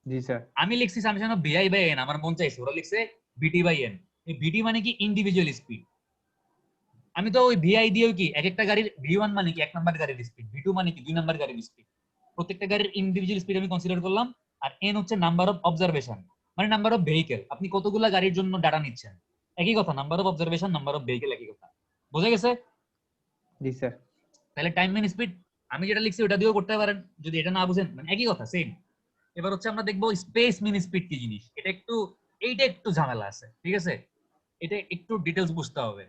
জি স্যার। আমি লিখছি summation of VI by N, আমার মন চাইছে, ওরা লিখছে ভিটি বাই এন। এই ভিটি মানে কি ইন্ডিভিজুয়াল স্পিড। আমি তো ওই ভিআই দিয়েও কি এক একটা গাড়ির V1 মানে কি 1 নাম্বার গাড়ির স্পিড, V2 মানে কি 2 নাম্বার গাড়ির স্পিড, প্রত্যেকটা গাড়ির ইন্ডিভিজুয়াল স্পিড আমি কনসিডার করলাম। আর এন হচ্ছে নাম্বার অফ অবজারভেশন, মানে নাম্বার অফ ভেহিকেল, আপনি কতগুলা গাড়ির জন্য ডাটা নিচ্ছেন। একই কথা, number of observation, number of vehicle একই কথা। বোঝা গেছে? জি স্যার। তাহলে টাইম মিন স্পিড আমি যেটা লিখছি ওটা দিয়েও করতে পারেন, যদি এটা না বুঝেন, মানে একই কথা সেম। এবার হচ্ছে আমরা দেখবো স্পেস মিন স্পিড কি জিনিস। এইটা একটু ঝামেলা আছে, ঠিক আছে? এটা একটু ডিটেলস বুঝতে হবে।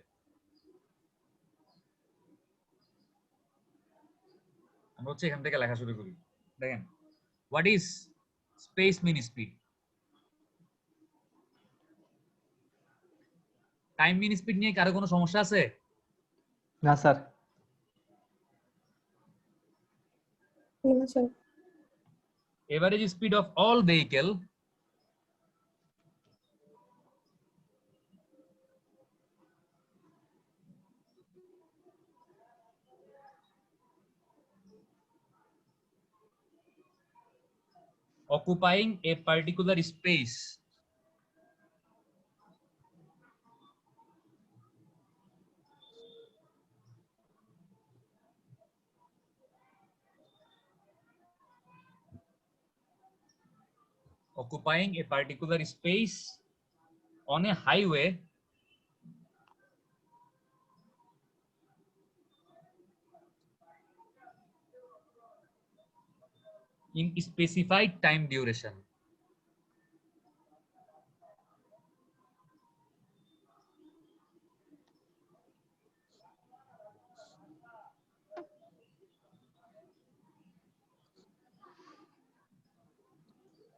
আমরা হচ্ছে এখান থেকে লেখা শুরু করি। দেখেন, what is space mean speed? Time mean speed নিয়ে কারো কোনো সমস্যা আছে? না স্যার। না sir. Average speed of all vehicle occupying a particular space occupying a particular space on a highway in specified time duration.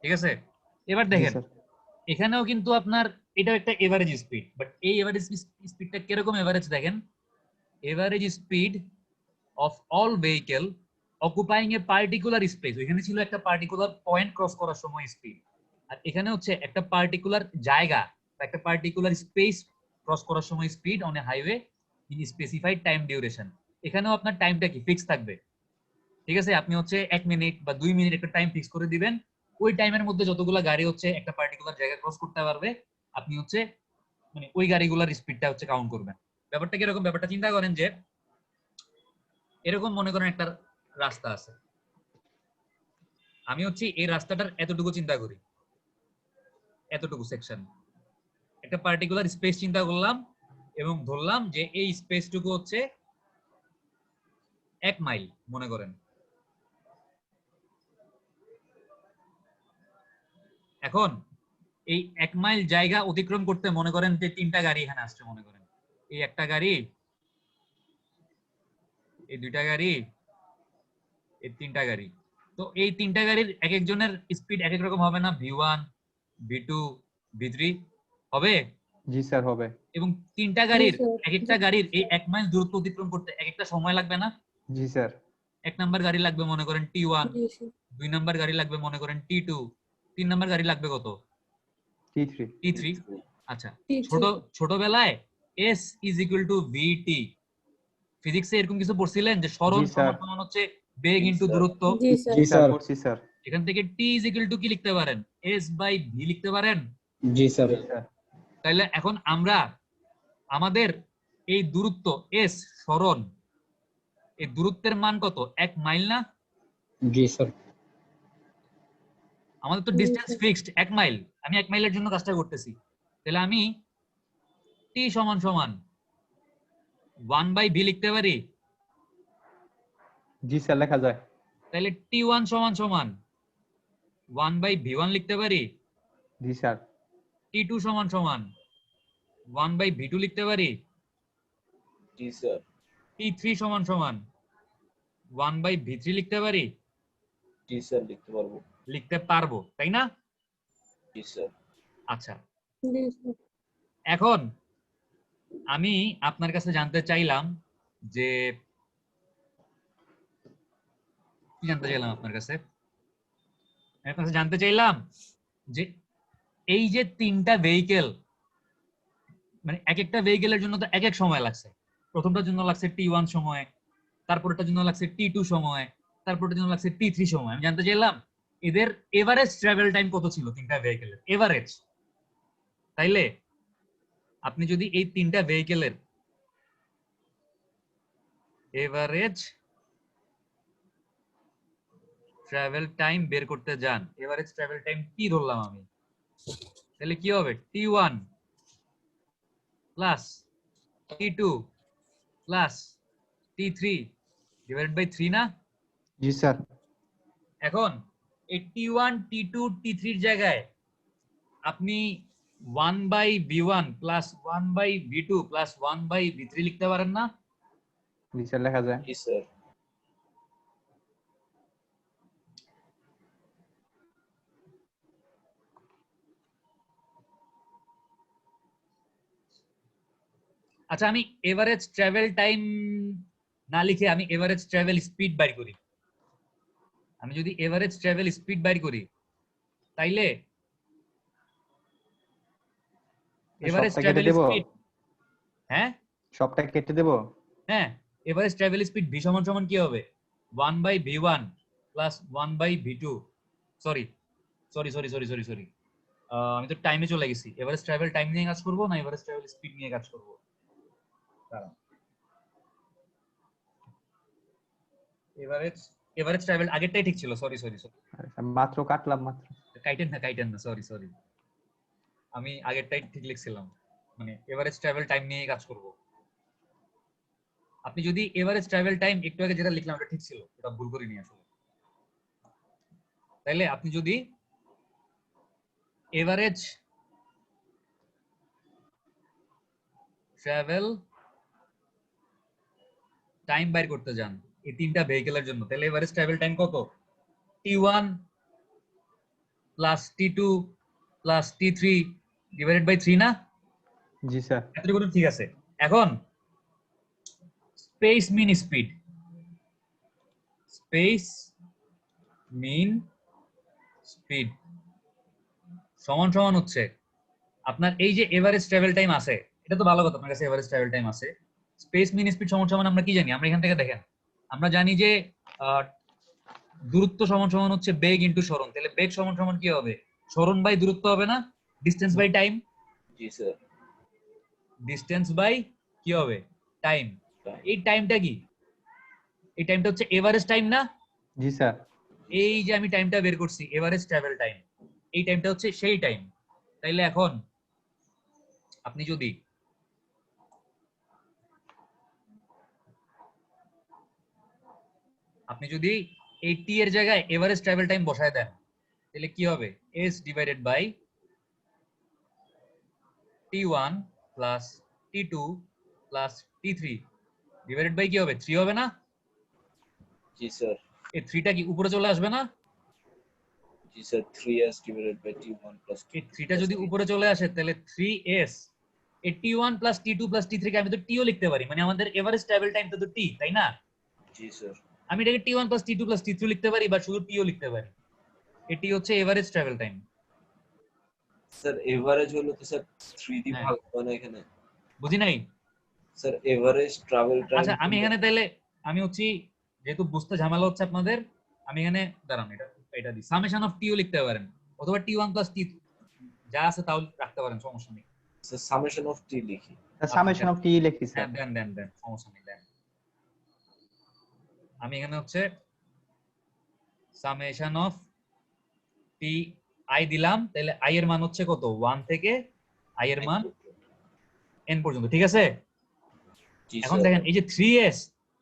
ঠিক আছে? এবার জি দেখেন স্যার। এখানেও কিন্তু আপনার এটা একটা এভারেজ স্পিড, বাট এই এভারেজ স্পিডটা কিরকম এভারেজ দেখেন, average speed of all vehicle occupying a particular space, ওইখানে ছিল একটা পার্টিকুলার পয়েন্ট ক্রস করার সময় স্পিড, আর এখানে হচ্ছে একটা পার্টিকুলার জায়গা একটা পার্টিকুলার স্পেস ক্রস করার সময় speed on a highway in specified time duration. এখানেও আপনার টাইমটা কি ফিক্স থাকবে, ঠিক আছে? আপনি হচ্ছে 1 মিনিট বা 2 মিনিট একটা টাইম ফিক্স করে দিবেন, ওই টাইমের মধ্যে যতগুলা গাড়ি হচ্ছে একটা পার্টিকুলার জায়গা ক্রস করতে পারবে আপনি হচ্ছে মানে ওই গাড়িগুলোর স্পিডটা হচ্ছে কাউন্ট করবেন। ব্যাপারটা কি এরকম? ব্যাপারটা চিন্তা করেন যে এরকম মনে করেন একটা রাস্তা আছে, আমি হচ্ছে এই রাস্তাটার এতটুকু চিন্তা করি, এতটুকু সেকশন একটা পার্টিকুলার স্পেস চিন্তা করলাম এবং ধরলাম যে এই স্পেসটুকু হচ্ছে 1 মাইল মনে করেন। এখন এই 1 মাইল জায়গা অতিক্রম করতে মনে করেন যে 3টা গাড়ি এখানে আসছে, মনে করেন এই একটা গাড়ি, এই 2টা গাড়ি, এই 3টা গাড়ি। তো এই 3টা গাড়ির এক একজনের স্পিড এক এক রকম হবে না? V1 V2 V3 হবে? জি স্যার হবে। এবং 3টা গাড়ির স্যার। এক একটা গাড়ির এই 1 মাইল দূরত্ব অতিক্রম করতে এক একটা সময় লাগবে না? জি স্যার। 1 নাম্বার গাড়ি লাগবে মনে করেন T1, জি স্যার। 2 নাম্বার গাড়ি লাগবে মনে করেন T2, 3 নাম্বার গাড়ি লাগবে কত? T3 T3। আচ্ছা, T3 ছোটবেলায় S is equal to VT, ফিজিক্সে এরকম কিছু পড়ছিলেন যে সরণ জি স্যার। সমান হচ্ছে বেগ জি ইনটু স্যার। দূরত্ব? জি স্যার। জি স্যার করছি স্যার। এখান থেকে T is equal to কি লিখতে পারেন? S by V লিখতে পারেন। জি স্যার। জি স্যার। তাহলে এখন আমরা আমাদের এই দূরত্ব S সরণ, এই দূরত্বের মান কত? 1 মাইল না? জি স্যার। আমাদের তো জি ডিসটেন্স স্যার। ফিক্সড 1 মাইল, আমি 1 মাইলের জন্য কাজটা করতেছি। তাহলে আমি T সমান সমান 1 বাই V লিখতে পারি। জি স্যার লেখা যায়। তাহলে T1 সমান সমান 1 বাই V1 লিখতে পারি। জি স্যার। T2 সমান সমান 1 বাই V2 লিখতে পারি। জি স্যার। T3 সমান সমান 1 বাই V3 লিখতে পারি। জি স্যার লিখতে পারবো। লিখতে পারবো, তাই না? জি স্যার। আচ্ছা, জি স্যার। এখন আমি আপনার কাছে জানতে চাইলাম যে কি জানতে চাইলাম আপনার কাছে? আমি আপনার কাছে জানতে চাইলাম যে এই যে 3টা ভেহিকেল, মানে এক একটা ভেহিকেলের জন্য তো এক এক সময় লাগছে। প্রথমটার জন্য লাগছে T1 সময়, তারপরটার জন্য লাগছে T2 সময়, তারপরটার জন্য লাগছে T3 সময়। আমি জানতে চাইলাম এদের এভারেজ ট্রাভেল টাইম কত ছিল 3টা ভেহিকেলের এভারেজ। তাইলে আপনি যদি এই 3টা ভেহিকেলের এভারেজ ট্রাভেল টাইম বের করতে যান, এভারেজ ট্রাভেল টাইম কি ধরলাম আমি, তাহলে কি হবে? T1 plus T2 plus T3 divided by 3 না? জি স্যার। এখন এই T1 T2 T3 এর জায়গায় আপনি 1 by V1 plus 1 by V2 plus 1 by V3 লিখতে পারেন না? জি স্যার লেখা যায়। জি স্যার। আচ্ছা, আমি এভারেজ ট্রাভেল টাইম না লিখে আমি এভারেজ ট্রাভেল স্পিড বাইর করি। আমি যদি এভারেজ ট্রাভেল স্পিড বাইর করি তাইলে এভারেজ সবটা কেটে ট্রাভেল দেব? স্পিড, হ্যাঁ সবটা কেটে দেব? হ্যাঁ, এভারেজ ট্রাভেল স্পিড V সমান সমান কি হবে? 1 by V1 plus 1 by V2। Sorry sorry sorry sorry sorry sorry আমি তো টাইমে চলে গেছি। এভারেজ ট্রাভেল টাইম নিয়ে কাজ করব না এভারেজ ট্রাভেল স্পিড নিয়ে কাজ করব? দাঁড়ান, এভারেজ এভারেজ ট্রাভেল আগেরটাই ঠিক ছিল। সরি সরি সরি, মাত্র কাটলাম মাত্র। কাইটেন না, সরি সরি, আমি আগেরটাই ঠিক লিখছিলাম, মানে এভারেজ ট্রাভেল টাইম নিয়ে কাজ করব। আপনি যদি এভারেজ ট্রাভেল টাইম একটু আগে যেটা লিখলাম ওটা ঠিক ছিল, ওটা ভুল করিনি আসলে। তাইলে আপনি যদি এভারেজ ট্রাভেল টাইম বাইর করতে যান এই 3টা ভেহিকেলের জন্য, তাহলে এভারেজ ট্রাভেল টাইম কত? T1 plus T2 plus T3 divided by 3 না? জি স্যার। এতটুকু ঠিক আছে। এখন space mean speed, space mean speed সমান সমান হচ্ছে আপনার এই যে এভারেজ ট্রাভেল টাইম আছে, এটা তো ভালো কথা, আপনার কাছে এভারেজ ট্রাভেল টাইম আছে। স্পেস মিন স্পিড সমান সমান আমরা কি জানি? আমরা এখান থেকে দেখেন, আমরা জানি যে দূরত্ব সমান সমান হচ্ছে বেগ ইনটু সরণ। তাহলে বেগ সমান সমান কি হবে? সরণ বাই দূরত্ব হবে না? Distance by time. জি স্যার। ডিসটেন্স বাই কি হবে? টাইম। এই টাইমটা কি? এই টাইমটা হচ্ছে এভারেজ টাইম না? জি স্যার। এই যে আমি টাইমটা বের করছি এভারেজ ট্রাভেল টাইম, এই টাইমটা হচ্ছে সেই টাইম। তাইলে এখন আপনি যদি এই টি এর জায়গায় এভারেজ ট্রাভেল টাইম বসায় দেন, তাহলে কি হবে? s divided by t1 plus t2 plus t3 divided by কি হবে? 3 হবে না? জি স্যার। এই 3টা কি উপরে চলে আসবে না? জি sir, 3s divided by t1 plus এই 3টা যদি উপরে চলে আসে তাহলে 3s, এই t1 plus t2 plus t3 কে আমি তো টিও লিখতে পারি, মানে আমাদের এভারেজ ট্রাভেল টাইম তো t, তাই না? জি স্যার। আমি এটাকে t1 plus t2 plus t3 লিখতে পারি বা শুধু টিও লিখতে পারি। এটি হচ্ছে average travel time. Sir average হলো তো স্যার 3 দিয়ে হ্যাঁ। ভাগ হয় না এখানে? বুঝি নাই। Sir average travel time. আচ্ছা আমি এখানে তাহলে আমি হচ্ছি, যেহেতু বুঝতে ঝামেলা হচ্ছে আপনাদের, আমি এখানে দাঁড়ান এটা দিই, সামেশন অফ টিও লিখতে পারেন অথবা t1 প্লাস t যা আছে তাও রাখতে পারেন, সমস্যা নেই। স্যার সামেশন অফ টি লিখি। সামেশন অফ টি লিখি স্যার। দেন সমস্যা নেই, দেন। আমি এখানে হচ্ছে সামেশন অফ টি আই দিলাম, তাহলে আই এর মান হচ্ছে কত? 1 থেকে আই এর মান n পর্যন্ত, ঠিক আছে? জি এখন স্যার। দেখেন এই যে 3s,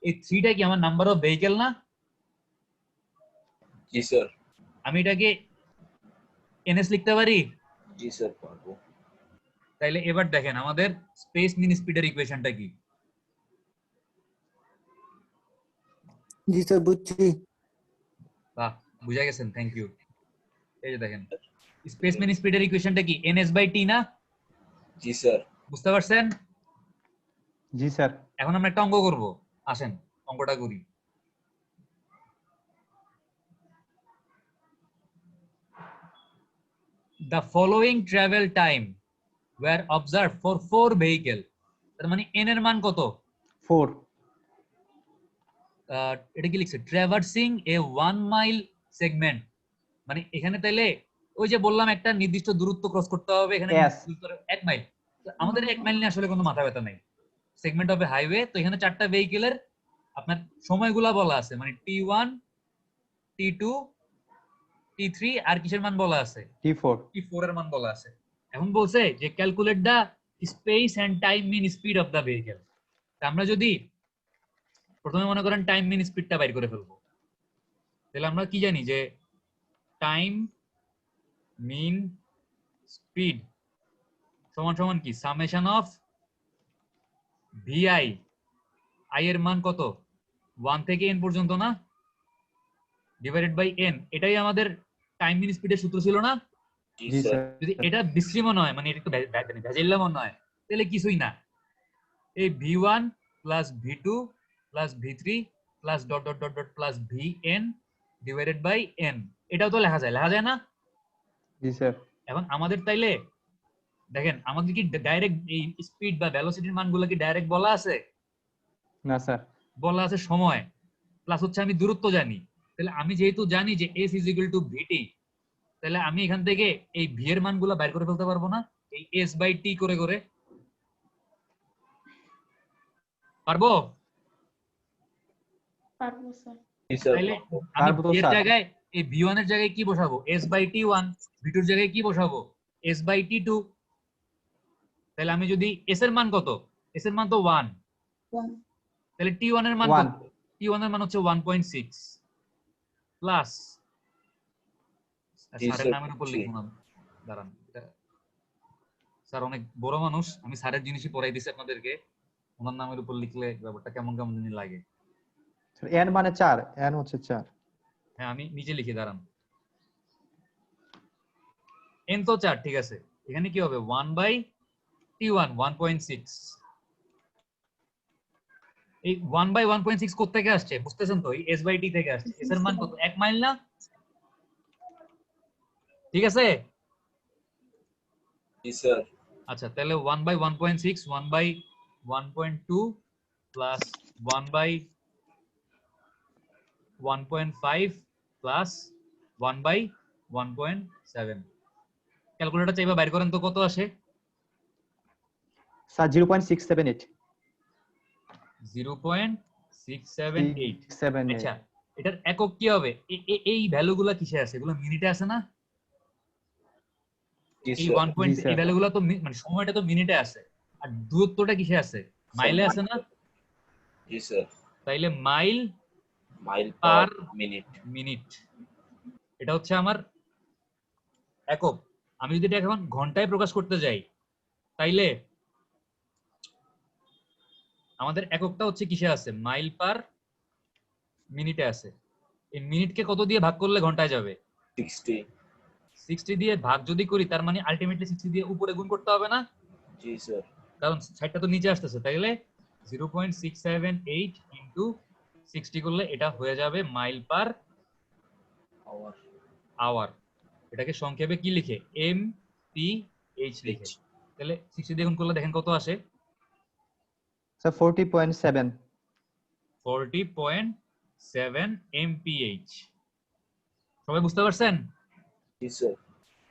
এই 3টা কি আমার নাম্বার অফ ভেহিকেল না? জি স্যার। আমি এটাকে ns লিখতে পারি। জি স্যার পারবো। তাইলে এবার দেখেন আমাদের স্পেস মিন স্পিডের ইকুয়েশনটা কি? জি স্যার বুঝছি। বাহ, বুঝা গেছেন, থ্যাংক ইউ। এই যে দেখেন স্পেস মিন স্পিডের ইকুয়েশনটা কি? ns বাই t না? জি স্যার। বুঝতে পারছেন? জি স্যার। এখন আমরা একটা অঙ্ক করব, আসেন অঙ্কটা করি। The following travel time were observed for 4 vehicle, তার মানে n এর মান কত? 4। এটা কি লিখছে? ট্রাভার্সিং এ 1 মাইল সেগমেন্ট, মানে এখানে তাইলে ওই যে বললাম একটা নির্দিষ্ট দূরত্ব ক্রস করতে হবে, এখানে Yes. 1 মাইল। আমাদের 1 মাইল নিয়ে আসলে কোনো মাথা ব্যথা নাই, সেগমেন্ট অফ এ হাইওয়ে। তো এখানে 4টা ভেহিকেলের আপনার সময়গুলা বলা আছে, মানে t1 t2 t3 আর কিসের মান বলা আছে? T4। t4 এর মান বলা আছে। এখন বলছে যে calculate the space and time mean speed of the vehicle. আমরা যদি প্রথমে মনে করেন টাইম মিন স্পিডটা বাইর করে ফেলবো, তাহলে আমরা কি জানি যে টাইম মিন স্পিড সমান সমান কি? সামেশন অফ ভিআই, আই এর মান কত? 1 থেকে n পর্যন্ত না, ডিভাইডেড বাই n। এটাই আমাদের টাইম মিন স্পিডের সূত্র ছিল না? জি জি স্যার। স্যার। যদি এটা বিশ্রীমন হয়, মানে এটা একটু ভেজাইল্লা মনে হয়, তাহলে কিছুই না। এই v1 plus v2 plus v3 plus dot dot dot dot plus vn divided by n, এটাও তো লেখা যায় না? জি স্যার। এখন আমাদের তাইলে দেখেন আমাদের কি ডাইরেক্ট এই স্পিড বা ভেলোসিটির মানগুলো কি ডাইরেক্ট বলা আছে? না স্যার। বলা আছে সময় প্লাস হচ্ছে আমি দূরত্ব জানি। তাহলে আমি যেহেতু জানি যে s is equal two vt, তাহলে আমি এখান থেকে এই v এর মানগুলো বাইর করে ফেলতে পারবো না? এই s বাই t করে করে পারবো? পারবো স্যার। জি স্যার। তাইলে আমি পারবো তো v এর স্যার। জায়গায় এই v1 এর জায়গায় কি বসাবো? s by t1। v2 এর জায়গায় কি বসাবো? s by t2। তাহলে আমি যদি s এর মান কত? s এর মান তো 1, 1 তাহলে t1 এর মান 1 কত? t1 এর মান হচ্ছে 1.6 প্লাস জি স্যারের স্যার, নামের উপর জি। লিখবো না, দাঁড়ান। স্যার অনেক বড় মানুষ, আমি স্যারের জিনিসই পড়াই দিছি আপনাদেরকে, ওনার নামের উপর লিখলে ব্যাপারটা কেমন কেমন জানি লাগে। n মানে 4, n হচ্ছে 4। হ্যাঁ আমি নিচে লিখি, দাঁড়ান। n তো 4, ঠিক আছে। এখানে কি হবে? 1 বাই t1 1.6। এই 1 বাই 1.6 কোথা থেকে আসছে বুঝতেছেন তো? এই s বাই t থেকে আসছে। s এর মান কত? 1 মাইল না? ঠিক আছে। জি স্যার। আচ্ছা তাহলে 1/1.6 1/1.2 প্লাস 1/1.5 প্লাস 1/1.7 ক্যালকুলেটর চাইবা বাইর করেন তো কত আসে? স্যার 0.678 0.678 78 আচ্ছা এটার একক কি হবে? এই ভ্যালুগুলো কিসে আছে? এগুলো মিনিটে আছে না? জি এই স্যার 1 পয়েন্ট জি, স্যার। এই ভ্যালুগুলো তো মানে সময়টা তো মিনিটে আছে আর দূরত্বটা কিসে আছে? মাইলে আছে না? জি স্যার তাইলে mile mile per per minute minute এটা হচ্ছে আমার একক। আমি যদি এটা এখন ঘন্টায় প্রকাশ করতে যাই তাইলে আমাদের এককটা হচ্ছে কিসে আছে? মাইল পার মিনিটে আছে। এই মিনিটকে কত দিয়ে ভাগ করলে ঘন্টায় যাবে? 60 60 দিয়ে ভাগ যদি করি তার মানে আলটিমেটলি 60 দিয়ে উপরে গুণ করতে হবে না? জি স্যার কারণ সাইডটা তো নিচে আসতেছে। তাইলে 0.678 ইনটু 60 করলে এটা হয়ে যাবে মাইল পার আওয়ার আওয়ার। এটাকে সংক্ষেপে কি লিখে? MPH লিখে। তাহলে 60 দিয়ে গুণ করলে দেখেন কত আসে? Sir 40.7 40.7 MPH। সবাই বুঝতে পারছেন? জি স্যার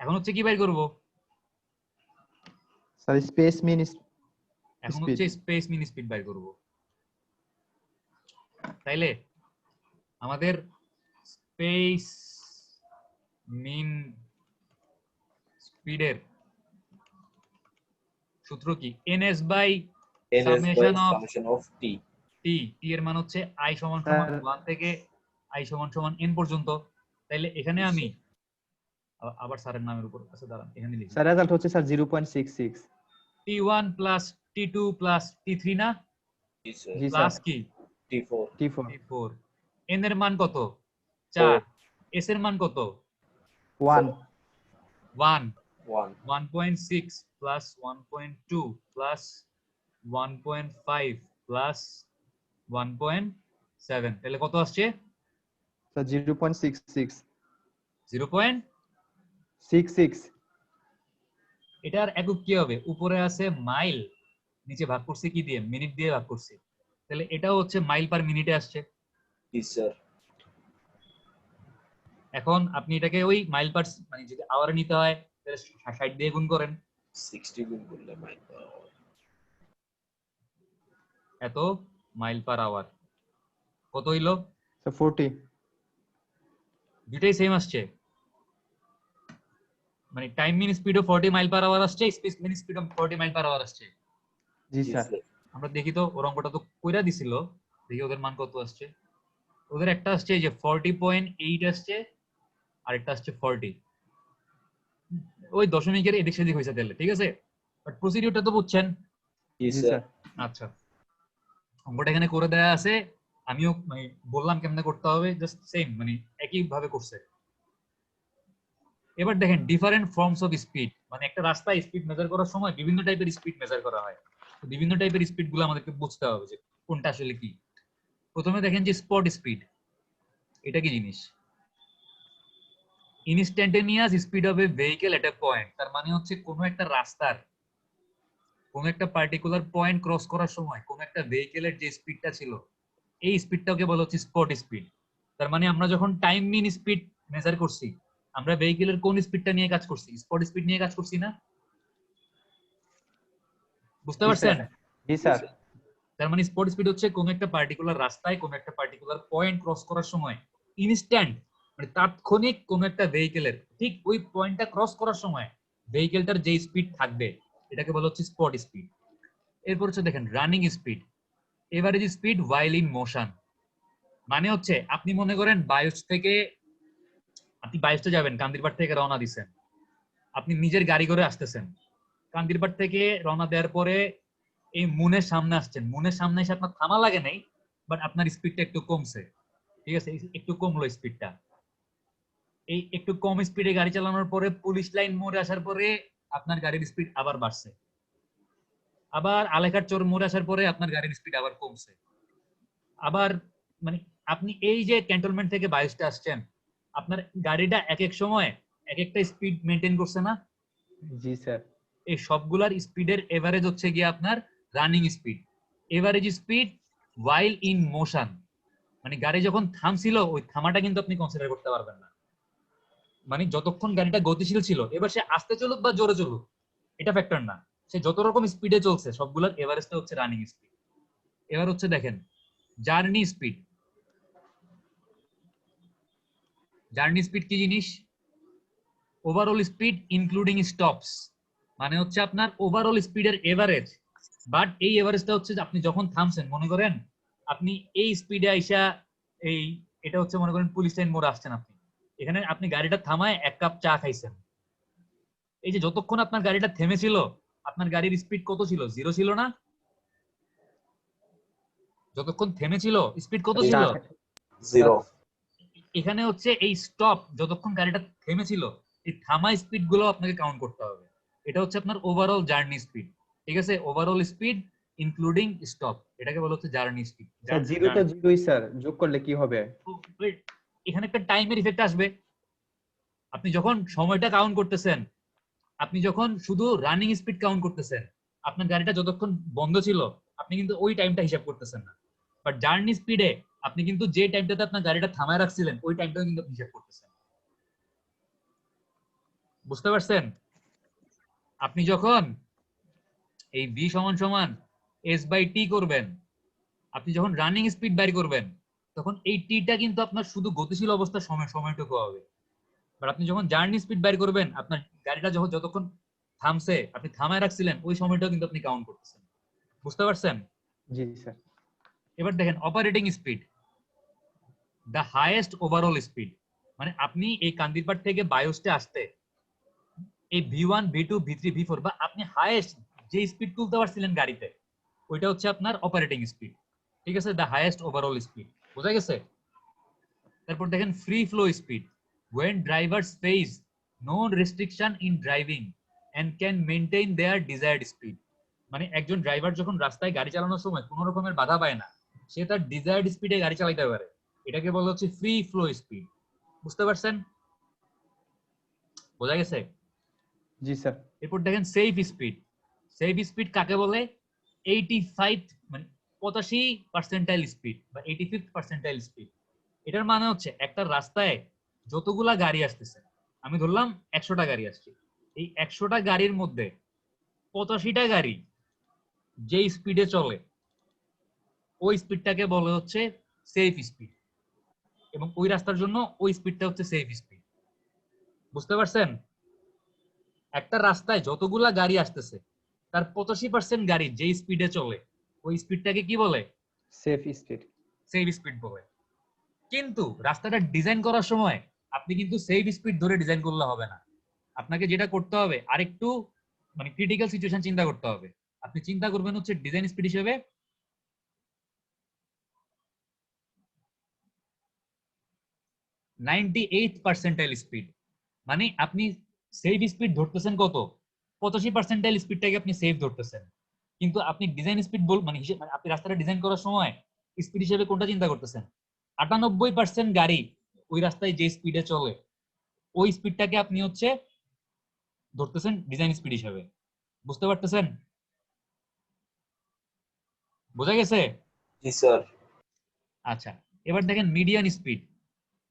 এখন হচ্ছে কি বাই করব? স্যার স্পেস মিন এখন Speed. হচ্ছে স্পেস মিন স্পিড বাই করব। তাইলে আমাদের স্পেস মিন স্পিডের সূত্র কি? ns by ns by summation of summation of t t। t এর মান হচ্ছে i সমান স্যার 1 থেকে i সমান n পর্যন্ত। তাইলে এখানে আমি আবার স্যারের নামের উপর আছে দাঁড়ান এখানে লিখি। স্যার রেজাল্ট হচ্ছে sir 0.66 t1 plus t2 plus t3 না? জি স্যার জি স্যার প্লাস কি t4 T4 t4। n এর মান কত? 4। Four. s এর মান কত? 1 1। 1 1.6 প্লাস 1.2 প্লাস 1.5 প্লাস 1.7 তাহলে কত আসছে? স্যার 0.66 0.66। এটার একক কি হবে? উপরে আছে মাইল, নিচে ভাগ করছি কি দিয়ে? মিনিট দিয়ে ভাগ করছি। তাহলে এটাও হচ্ছে মাইল পার মিনিটে আসছে। জি স্যার এখন আপনি এটাকে ওই মাইল পার মানে যদি আওয়ারে নিতে হয় তাহলে 60 দিয়ে গুণ করেন। 60 গুণ করলে মাইল পার আওয়ার এত মাইল পার আওয়ার কত হইলো? স্যার 40 দুটাই সেম আসছে। মানে টাইম মিন স্পিডও 40 মাইল পার আওয়ার আসছে, স্পেস মিন স্পিডও 40 মাইল পার আওয়ার আসছে। জি জি স্যার স্যার আমরা দেখি তো ওর অঙ্কটা তো কইরা দিছিল, দেখি ওদের মান কত আসছে। ওদের একটা আসছে এই যে 40.8 আসছে আর একটা আসছে 40। ওই দশমিকের এদিক সেদিক হয়েছে তাহলে ঠিক আছে, বাট প্রসিডিউরটা তো বুঝছেন। জি জি স্যার স্যার আচ্ছা অঙ্কটা এখানে করে দেয়া আছে, আমিও মানে বললাম কেমনে করতে হবে, জাস্ট সেম মানে একই ভাবে করছে। এবার দেখেন ডিফারেন্ট ফর্মস অফ স্পিড, মানে একটা রাস্তায় স্পিড মেজার করার সময় বিভিন্ন টাইপের স্পিড মেজার করা হয়। তো বিভিন্ন টাইপের স্পিড গুলো আমাদেরকে বুঝতে হবে যে কোনটা আসলে কি। প্রথমে দেখেন যে স্পট স্পিড, এটা কি জিনিস? Instantaneous speed of A vehicle at A point. তার মানে হচ্ছে কোনো একটা রাস্তার কোনো একটা পার্টিকুলার পয়েন্ট ক্রস করার সময় কোনো একটা ভেহিকেলের যে স্পিডটা ছিল এই স্পিডটাকে বলা হচ্ছে স্পট স্পিড। তার মানে আমরা যখন টাইম মিন স্পিড মেজার করছি আমরা ভেহিকেলের কোন স্পিডটা নিয়ে কাজ করছি? স্পট স্পিড নিয়ে কাজ করছি না? বুঝতে জি পারছেন? স্যার জি স্যার তার মানে স্পট স্পিড হচ্ছে কোন একটা পার্টিকুলার রাস্তায় কোন একটা পার্টিকুলার পয়েন্ট ক্রস করার সময় ইনস্ট্যান্ট মানে তাৎক্ষণিক কোন একটা ভেহিকেলের ঠিক ওই পয়েন্টটা ক্রস করার সময় ভেহিকেলটার যে স্পিড থাকবে এটাকে বলা হচ্ছে স্পট স্পিড। এরপর হচ্ছে দেখেন running speed, average speed while in motion. মানে হচ্ছে আপনি মনে করেন আপনি বাইশটা যাবেন, কান্দিরপাট থেকে রওনা দিচ্ছেন, আপনি নিজের গাড়ি করে আসতেছেন, কান্দিরপাট থেকে রওনা দেওয়ার পরে এই মুনের সামনে আসছেন, মুনের সামনে এসে আপনার থামা লাগে নাই, বাট আপনার স্পিডটা একটু কমছে, ঠিক আছে, একটু কমলো স্পিডটা। এই একটু কম স্পিডে গাড়ি চালানোর পরে পুলিশ লাইন মোড়ে আসার পরে আপনার গাড়ির স্পিড আবার বাড়ছে, আবার আলেকার চোর মোড়ে আসার পরে আপনার গাড়ির স্পিড আবার কমছে, আবার মানে আপনি এই যে ক্যান্টনমেন্ট থেকে 22টা আসছেন আপনার গাড়িটা এক এক সময় এক একটা স্পিড মেনটেন করছে না? জি স্যার এই সবগুলার স্পিডের এভারেজ হচ্ছে গিয়ে আপনার running speed. Average speed while in motion, মানে গাড়ি যখন থামছিল ওই থামাটা কিন্তু আপনি কনসিডার করতে পারবেন না। মানে যতক্ষণ গাড়িটা গতিশীল ছিল, এবার সে আস্তে চলুক বা জোরে চলুক এটা ফ্যাক্টর না, সে যত রকম স্পিডে চলছে সবগুলোর এভারেজটা হচ্ছে রানিং স্পিড। এবার হচ্ছে দেখেন জার্নি স্পিড। জার্নি স্পিড কি জিনিস? ওভারঅল স্পিড ইনক্লুডিং স্টপস, মানে হচ্ছে আপনার ওভারঅল স্পিডের এভারেজ, বাট এই এভারেজটা হচ্ছে যে আপনি যখন থামছেন, মনে করেন আপনি এই স্পিডে আইসা এই এটা হচ্ছে মনে করেন পুলিশ লাইন মোড়ে আসছেন, আপনি এখানে আপনি গাড়িটা থামায় এক কাপ চা খাইছেন, এই যে যতক্ষণ আপনার গাড়িটা থেমেছিল আপনার গাড়ির স্পিড কত ছিল? 0 ছিল না? যতক্ষণ থেমেছিল স্পিড কত ছিল? 0। এখানে হচ্ছে এই স্টপ, যতক্ষণ গাড়িটা থেমেছিল এই থামা স্পিড গুলো আপনাকে কাউন্ট করতে হবে। এটা হচ্ছে আপনার ওভারঅল জার্নি স্পিড, ঠিক আছে? ওভারঅল স্পিড ইনক্লুডিং স্টপ, এটাকে বলা হচ্ছে জার্নি স্পিড। স্যার 0 তো 0ই স্যার, যোগ করলে কি হবে? এখানে একটা টাইমের ইফেক্ট আসবে। আপনি যখন সময়টা কাউন্ট করতেছেন, আপনি যখন শুধু রানিং স্পিড কাউন্ট করতেছেন, আপনার গাড়িটা যতক্ষণ বন্ধ ছিল আপনি কিন্তু ওই টাইমটা হিসাব করতেছেন না, বাট জার্নি স্পিডে আপনি কিন্তু যে টাইমটাতে আপনার গাড়িটা থামায় রাখছিলেন ওই টাইমটাও কিন্তু হিসাব করতেছেন। বুঝতে পারছেন? আপনি যখন এই v সমান সমান s/t করবেন, আপনি যখন রানিং স্পিড বাইর করবেন তখন এই টিটা কিন্তু আপনার শুধু গতিশীল অবস্থার সময়টুকু হবে, বাট আপনি যখন জার্নি স্পিড বাইর করবেন আপনার গাড়িটা যতক্ষণ থামছে, আপনি থামায় রাখছিলেন ওই সময়টাও কিন্তু আপনি কাউন্ট করতেছেন। বুঝতে পারছেন? জি স্যার। এবার দেখেন operating speed, the highest overall speed, মানে আপনি এই কান্দিরপাড় থেকে বায়োস্টে আসতে এই v1 v2 v3 v4 বা আপনি হাইয়েস্ট যে স্পিড তুলতে পারছিলেন গাড়িতে ওইটা হচ্ছে আপনার অপারেটিং স্পিড, ঠিক আছে? দ্য হাইয়েস্ট ওভারঅল স্পিড, বোঝা গেছে? তারপর দেখেন free flow speed, when drivers face no restriction in driving and can maintain their desired speed, মানে একজন ড্রাইভার যখন রাস্তায় গাড়ি চালানোর সময় কোনো রকমের বাধা পায় না, সে তার ডিজায়ার্ড স্পিডে গাড়ি চালাতে পারে, এটাকে বলা হচ্ছে ফ্রি ফ্লো স্পিড। বুঝতে পারছেন? বোঝা গেছে? জি স্যার। এরপর দেখেন সেফ স্পিড। সেফ স্পিড কাকে বলে? 85 মানে 85% স্পিড বা 85th পার্সেন্টাইল স্পিড। এটার মানে হচ্ছে একটা রাস্তায় যতগুলা গাড়ি আসতেছে, আমি ধরলাম 100টা গাড়ি আসছে, এই 100টা গাড়ির মধ্যে 85টা গাড়ি যে স্পিডে চলে ওই স্পিডটাকে বলা হচ্ছে সেফ স্পিড, এবং ওই রাস্তার জন্য ওই স্পিডটা হচ্ছে সেফ স্পিড। বুঝতে পারছেন? একটা রাস্তায় যতগুলা গাড়ি আসতেছে তার 85% গাড়ি যে স্পিডে চলে ওই স্পিডটাকে কি বলে? Safe speed. সেফ স্পিড বলে। কিন্তু রাস্তাটা ডিজাইন করার সময় আপনি কিন্তু সেফ স্পিড ধরে ডিজাইন করলে হবে না, আপনাকে যেটা করতে হবে আরেকটু মানে ক্রিটিক্যাল সিচুয়েশন চিন্তা করতে হবে। আপনি চিন্তা করবেন হচ্ছে ডিজাইন স্পিড হিসেবে 98th পার্সেন্টাইল স্পিড, মানে আপনি সেফ স্পিড ধরতেছেন কত? 85% স্পিডটাকে আপনি সেফ ধরতেছেন, কিন্তু আপনি ডিজাইন স্পিড মানে হিসেবে মানে আপনি রাস্তাটা ডিজাইন করার সময় স্পিড হিসেবে কোনটা চিন্তা করতেছেন? 98% গাড়ি ওই রাস্তায় যে স্পিডে চলে ওই স্পিডটাকে আপনি হচ্ছে ধরতেছেন ডিজাইন স্পিড হিসেবে। বুঝতে পারতেছেন? বোঝা গেছে? জি স্যার। আচ্ছা, এবার দেখেন মিডিয়ান স্পিড,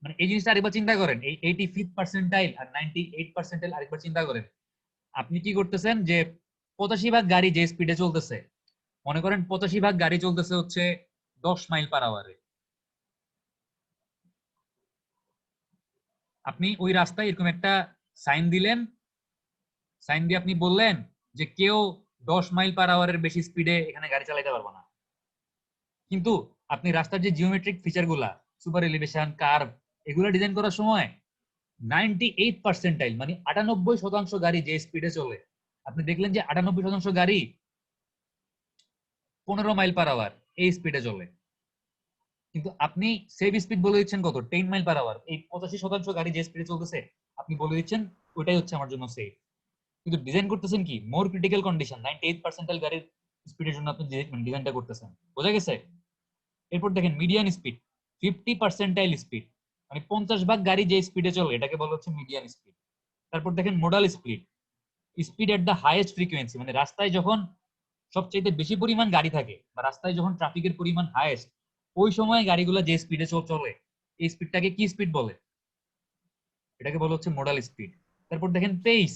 মানে এই জিনিসটা আরেকবার চিন্তা করেন, এই 85th পার্সেন্টাইল আর 98th পার্সেন্টাইল আরেকবার চিন্তা করেন। আপনি কি করতেছেন যে 85 ভাগ গাড়ি যে স্পিডে চলতেছে, মনে করেন 85 ভাগ গাড়ি চলতেছে হচ্ছে 10 মাইল পার আওয়ারে, আপনি ওই রাস্তায় এরকম একটা সাইন দিলেন, সাইন দিয়ে আপনি বললেন যে কেউ 10 মাইল পার আওয়ারের বেশি স্পিডে এখানে গাড়ি চালাতে পারবে না, কিন্তু আপনি রাস্তার যে জিওমেট্রিক ফিচার গুলা, সুপার এলিভেশন, কার্ভ, এগুলো ডিজাইন করার সময় 98th পার্সেন্টাইল মানে 98% গাড়ি যে স্পিডে চলে, আপনি দেখলেন যে 98% গাড়ি 15 মাইল পার আওয়ার এই স্পিডে চলে, কিন্তু আপনি সেফ স্পিড বলে দিচ্ছেন কত? 10 মাইল পার আওয়ার। এই 85% গাড়ি যে স্পিডে চলতেছে আপনি বলে দিচ্ছেন ওইটাই হচ্ছে আমার জন্য সেফ, কিন্তু ডিজাইন করতেছেন কি মোর ক্রিটিক্যাল কন্ডিশন 98th পার্সেন্টাইল গাড়ির স্পিডের জন্য আপনি ডিজাইনটা করতেছেন। বোঝা গেছে? এরপর দেখেন মিডিয়ান স্পিড 50% স্পিড, মানে 50 ভাগ গাড়ি যে স্পিডে চলে এটাকে বলা হচ্ছে মিডিয়ান স্পিড। তারপর দেখেন modal speed speed at the highest frequency, মানে রাস্তায় যখন সবচেয়ে বেশি পরিমাণ গাড়ি থাকে বা রাস্তায় যখন ট্রাফিকের পরিমাণ হাইয়েস্ট, ওই সময় গাড়িগুলো যে স্পিডে চলে, এই স্পিডটাকে কি স্পিড বলে? এটাকে বলা হচ্ছে মোডাল স্পিড। তারপর দেখেন pace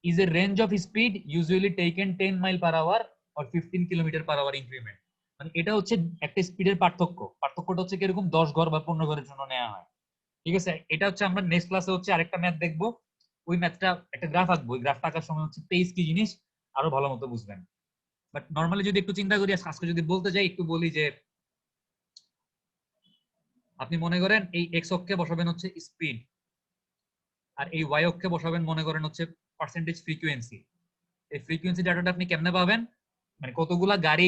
is a range of speed usually taken 10 mile per hour or 15 kilometre per hour increment, মানে এটা হচ্ছে একটা স্পিডের পার্থক্যটা হচ্ছে কিরকম 10 ঘর বা 15 ঘরের জন্য নেওয়া হয়। ঠিক আছে, এটা হচ্ছে আমরা নেক্সট ক্লাসে হচ্ছে আরেকটা ম্যাথ দেখবো, ওই ম্যাথটা একটা গ্রাফ আঁকবো, ওই গ্রাফটা আঁকার সময় হচ্ছে পেস কি জিনিস আরো ভালো মতো বুঝবেন। বাট নরমালি যদি একটু চিন্তা করি, আজকে যদি বলতে যাই, একটু বলি যে আপনি মনে করেন এই এক্স অক্ষে বসাবেন হচ্ছে স্পিড, আর এই ওয়াই অক্ষে বসাবেন মনে করেন হচ্ছে পার্সেন্টেজ ফ্রিকোয়েন্সি। এই ফ্রিকোয়েন্সি ডাটাটা আপনি কেমনে পাবেন, মানে কতগুলা গাড়ি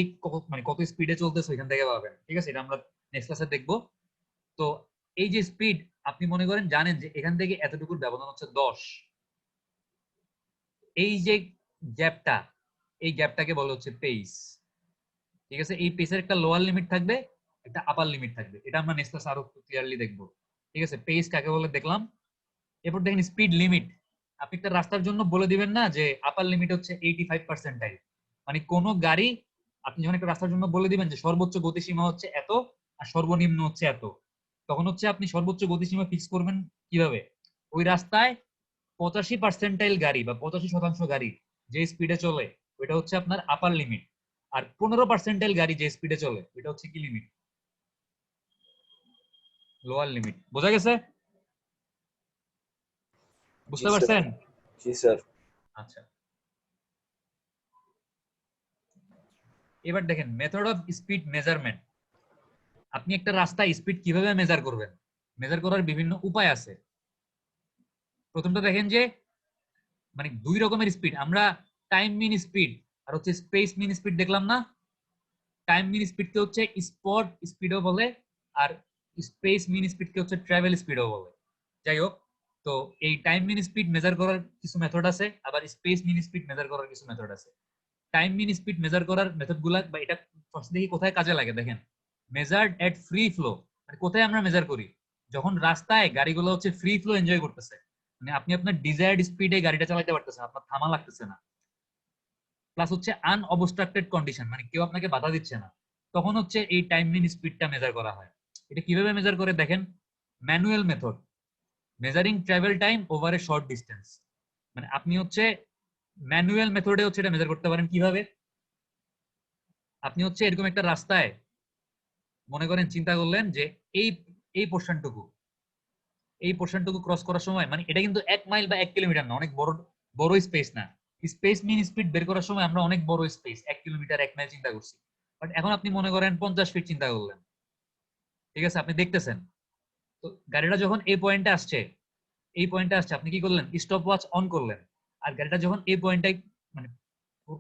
মানে কত স্পিডে চলতেছে ওইখান থেকে পাবেন। ঠিক আছে, এটা আমরা নেক্সট ক্লাসে দেখবো। তো এই যে স্পিড, আপনি মনে করেন জানেন যে এখান থেকে এতটুকুর ব্যবধান হচ্ছে 10, এই যে গ্যাপটা, এই গ্যাপটাকে বলা হচ্ছে পেস। ঠিক আছে, এই পেসের একটা লোয়ার লিমিট থাকবে, একটা আপার লিমিট থাকবে, এটা আমরা নেক্সট ক্লাসে আরো ক্লিয়ারলি দেখবো। ঠিক আছে, পেস কাকে বলে দেখলাম। এরপর দেখেন স্পিড লিমিট, আপনি একটা রাস্তার জন্য বলে দিবেন না যে আপার লিমিট হচ্ছে 85%, মানে কোন গাড়ি আপনি যখন একটা রাস্তার জন্য বলে দিবেন যে সর্বোচ্চ গতিসীমা হচ্ছে এত আর সর্বনিম্ন হচ্ছে এত, তখন হচ্ছে আপনি সর্বোচ্চ গতিসীমা ফিক্স করবেন কিভাবে? ওই রাস্তায় 85% গাড়ি বা 85% গাড়ি যে স্পিডে চলে ওইটা হচ্ছে আপনার আপার লিমিট, আর 15% গাড়ি যে স্পিডে চলে ওইটা হচ্ছে কি লিমিট? Lower limit. বোঝা গেছে? বুঝতে পারছেন? জি স্যার। আচ্ছা, এবার দেখেন মেথড অফ স্পিড মেজারমেন্ট। আপনি একটা রাস্তায় স্পিড কিভাবে মেজার করবেন? মেজার করার বিভিন্ন উপায় আছে। প্রথমটা দেখেন যে মানে দুই রকমের স্পিড, আমরা টাইম মিন স্পিড আর হচ্ছে স্পেস মিন স্পিড দেখলাম না? টাইম মিন স্পিডকে হচ্ছে স্পট স্পিডও বলে, আর স্পেস মিন স্পিডকে হচ্ছে ট্রাভেল স্পিডও বলে। যাই হোক, তো এই টাইম মিন স্পিড মেজার করার কিছু মেথড আছে, আবার স্পেস মিন স্পিড মেজার করার কিছু মেথড আছে। টাইম মিন স্পিড মেজার করার মেথড গুলা বা এটা ফার্স্ট দেখি কোথায় কাজে লাগে। দেখেন মেজার্ড এট ফ্রি ফ্লো, মানে কোথায় আমরা মেজার করি? যখন রাস্তায় গাড়িগুলো হচ্ছে ফ্রি ফ্লো এনজয় করতেছে, মানে আপনি আপনার ডিজায়ার্ড স্পিডে গাড়িটা চালাতে পারতেছেন, আপনার থামা লাগতেছে না, প্লাস হচ্ছে আনঅবস্ট্রাক্টেড কন্ডিশন, মানে কেউ আপনাকে বাধা দিচ্ছে না, তখন হচ্ছে এই টাইম মিন স্পিডটা মেজার করা হয়। এটা কিভাবে মেজার করে দেখেন, manual method measuring travel time over a short distance, মানে আপনি হচ্ছে ম্যানুয়াল মেথডে হচ্ছে এটা মেজার করতে পারেন। কিভাবে? আপনি হচ্ছে এরকম একটা রাস্তায় মনে করেন চিন্তা করলেন যে এই এই পোর্শনটুকু ক্রস করার সময়, মানে এটা কিন্তু 1 মাইল বা 1 কিলোমিটার না, অনেক বড় বড় স্পেস না। স্পেস মিন স্পিড বের করার সময় আমরা অনেক বড় স্পেস 1 কিলোমিটার 1 মাইল চিন্তা করছি, বাট এখন আপনি মনে করেন 50 ফিট চিন্তা করলেন। ঠিক আছে, আপনি দেখতেছেন তো গাড়িটা যখন এই পয়েন্টে আসছে, আপনি কি করলেন? স্টপ ওয়াচ অন করলেন, আর গাড়িটা যখন এই পয়েন্টে মানে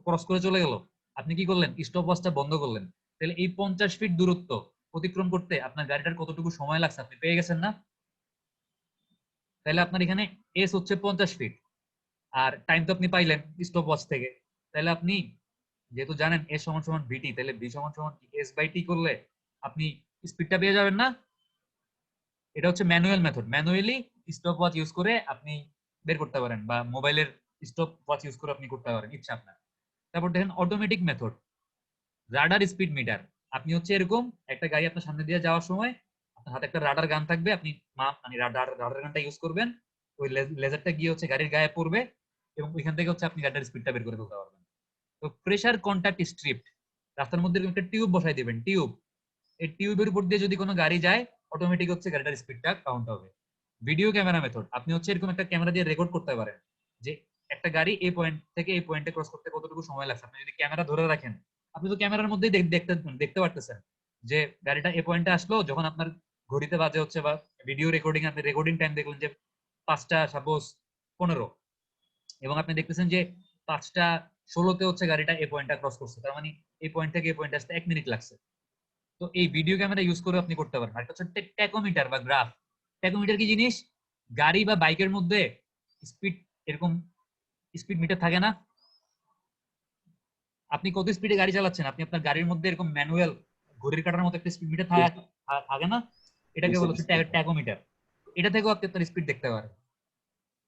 ক্রস করে চলে গেল, আপনি কি করলেন? স্টপ ওয়াচটা বন্ধ করলেন। তাহলে এই 50 ফিট দূরত্ব অতিক্রম করতে আপনার গাড়িটার কতটুকু সময় লাগছে আপনি পেয়ে গেছেন না? তাহলে আপনার এখানে এস হচ্ছে 50 ফিট, আর টাইম তো আপনি পাইলেন স্টপ ওয়াচ থেকে। তাহলে আপনি যেহেতু জানেন এস সমান সমান ভিটি, তাহলে ভি সমান সমান এস বাই টি করলে আপনি স্পিডটা পেয়ে যাবেন না? এটা হচ্ছে manual method, manually stop watch use করে আপনি বের করতে পারেন, বা মোবাইলের স্টপ ওয়াচ ইউজ করে আপনি করতে পারেন, ইচ্ছা আপনার। তারপর দেখেন automatic method, radar speed metre. আপনি হচ্ছে এরকম একটা গাড়ি আপনার সামনে দিয়ে যাওয়ার সময় আপনার হাতে একটা রাডার গান থাকবে, আপনি মানে রাডার গানটা ইউজ করবেন, ওই লেজারটা গিয়ে হচ্ছে গাড়ির গায়ে পড়বে এবং ওইখান থেকে হচ্ছে আপনি গাড়ির স্পিডটা বের করে ফেলতে পারবেন। তো প্রেসার কন্টাক্ট স্ট্রিপ, রাস্তার মধ্যে এরকম একটা টিউব বসাই দিবেন, টিউব, এই টিউবের উপর দিয়ে যদি কোনো গাড়ি যায় অটোমেটিক হচ্ছে গাড়িটার স্পিডটা কাউন্ট হবে। ভিডিও ক্যামেরা মেথড, আপনি হচ্ছে এরকম একটা ক্যামেরা দিয়ে রেকর্ড করতে পারেন যে একটা গাড়ি এই পয়েন্ট থেকে এই পয়েন্টে ক্রস করতে কতটুকু সময় লাগছে। আপনি যদি ক্যামেরা ধরে রাখেন, আপনি তো ক্যামেরার মধ্যেই দেখতে পারতেছেন যে গাড়িটা এই পয়েন্টে আসলো, যখন আপনার ঘড়িতে বাজে হচ্ছে বা ভিডিও রেকর্ডিং আপনি রেকর্ডিং টাইম দেখলেন যে 5টা সাপোজ 15, এবং আপনি দেখতেছেন যে 5টা 16-তে হচ্ছে গাড়িটা এই পয়েন্টটা ক্রস করছে, তার মানে এই পয়েন্ট থেকে এই পয়েন্টে আসতে 1 মিনিট লাগছে। তো এই ভিডিও ক্যামেরা ইউজ করে আপনি করতে পারেন। আর হচ্ছে ট্যাকোমিটার বা গ্রাফ। ট্যাকোমিটার কি জিনিস? গাড়ি বা বাইকের মধ্যে স্পিড, এরকম স্পিড মিটার থাকে না? আপনি কত স্পিডে গাড়ি চালাচ্ছেন, আপনি আপনার গাড়ির মধ্যে এরকম ম্যানুয়াল ঘড়ির কাঁটার মতো একটা স্পিড মিটার থাকে না? এটাকে বলা হচ্ছে ট্যাকোমিটার। এটা থেকেও আপনি আপনার স্পিড দেখতে পারেন।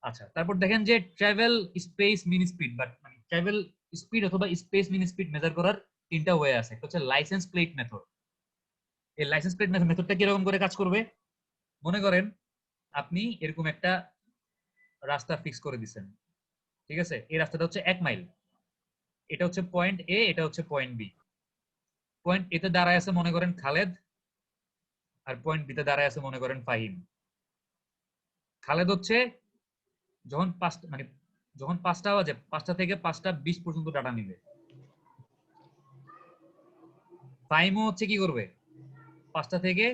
আচ্ছা, তারপর দেখেন যে travel space mean speed, but মানে ট্রাভেল স্পিড অথবা স্পেস মিন স্পিড মেজার করার তিনটা ওয়ে আছে। একটা হচ্ছে লাইসেন্স প্লেট মেথড। এই লাইসেন্স প্লেট মেথডটা কিরকম করে কাজ করবে? মনে করেন আপনি এরকম একটা রাস্তা ফিক্স করে দিচ্ছেন, ঠিক আছে? এই রাস্তাটা হচ্ছে 1 মাইল, এটা হচ্ছে পয়েন্ট এ, এটা হচ্ছে পয়েন্ট বি। পয়েন্ট এ তে দাঁড়ায় আছে মনে করেন খালেদ, আর পয়েন্ট বি তে দাঁড়ায় আছে মনে করেন ফাহিম। খালেদ হচ্ছে যখন যখন 5টা বাজে, 5টা থেকে 5টা 20 পর্যন্ত ডাটা নিবে। ফাহিমও হচ্ছে কি করবে, 5টা থেকে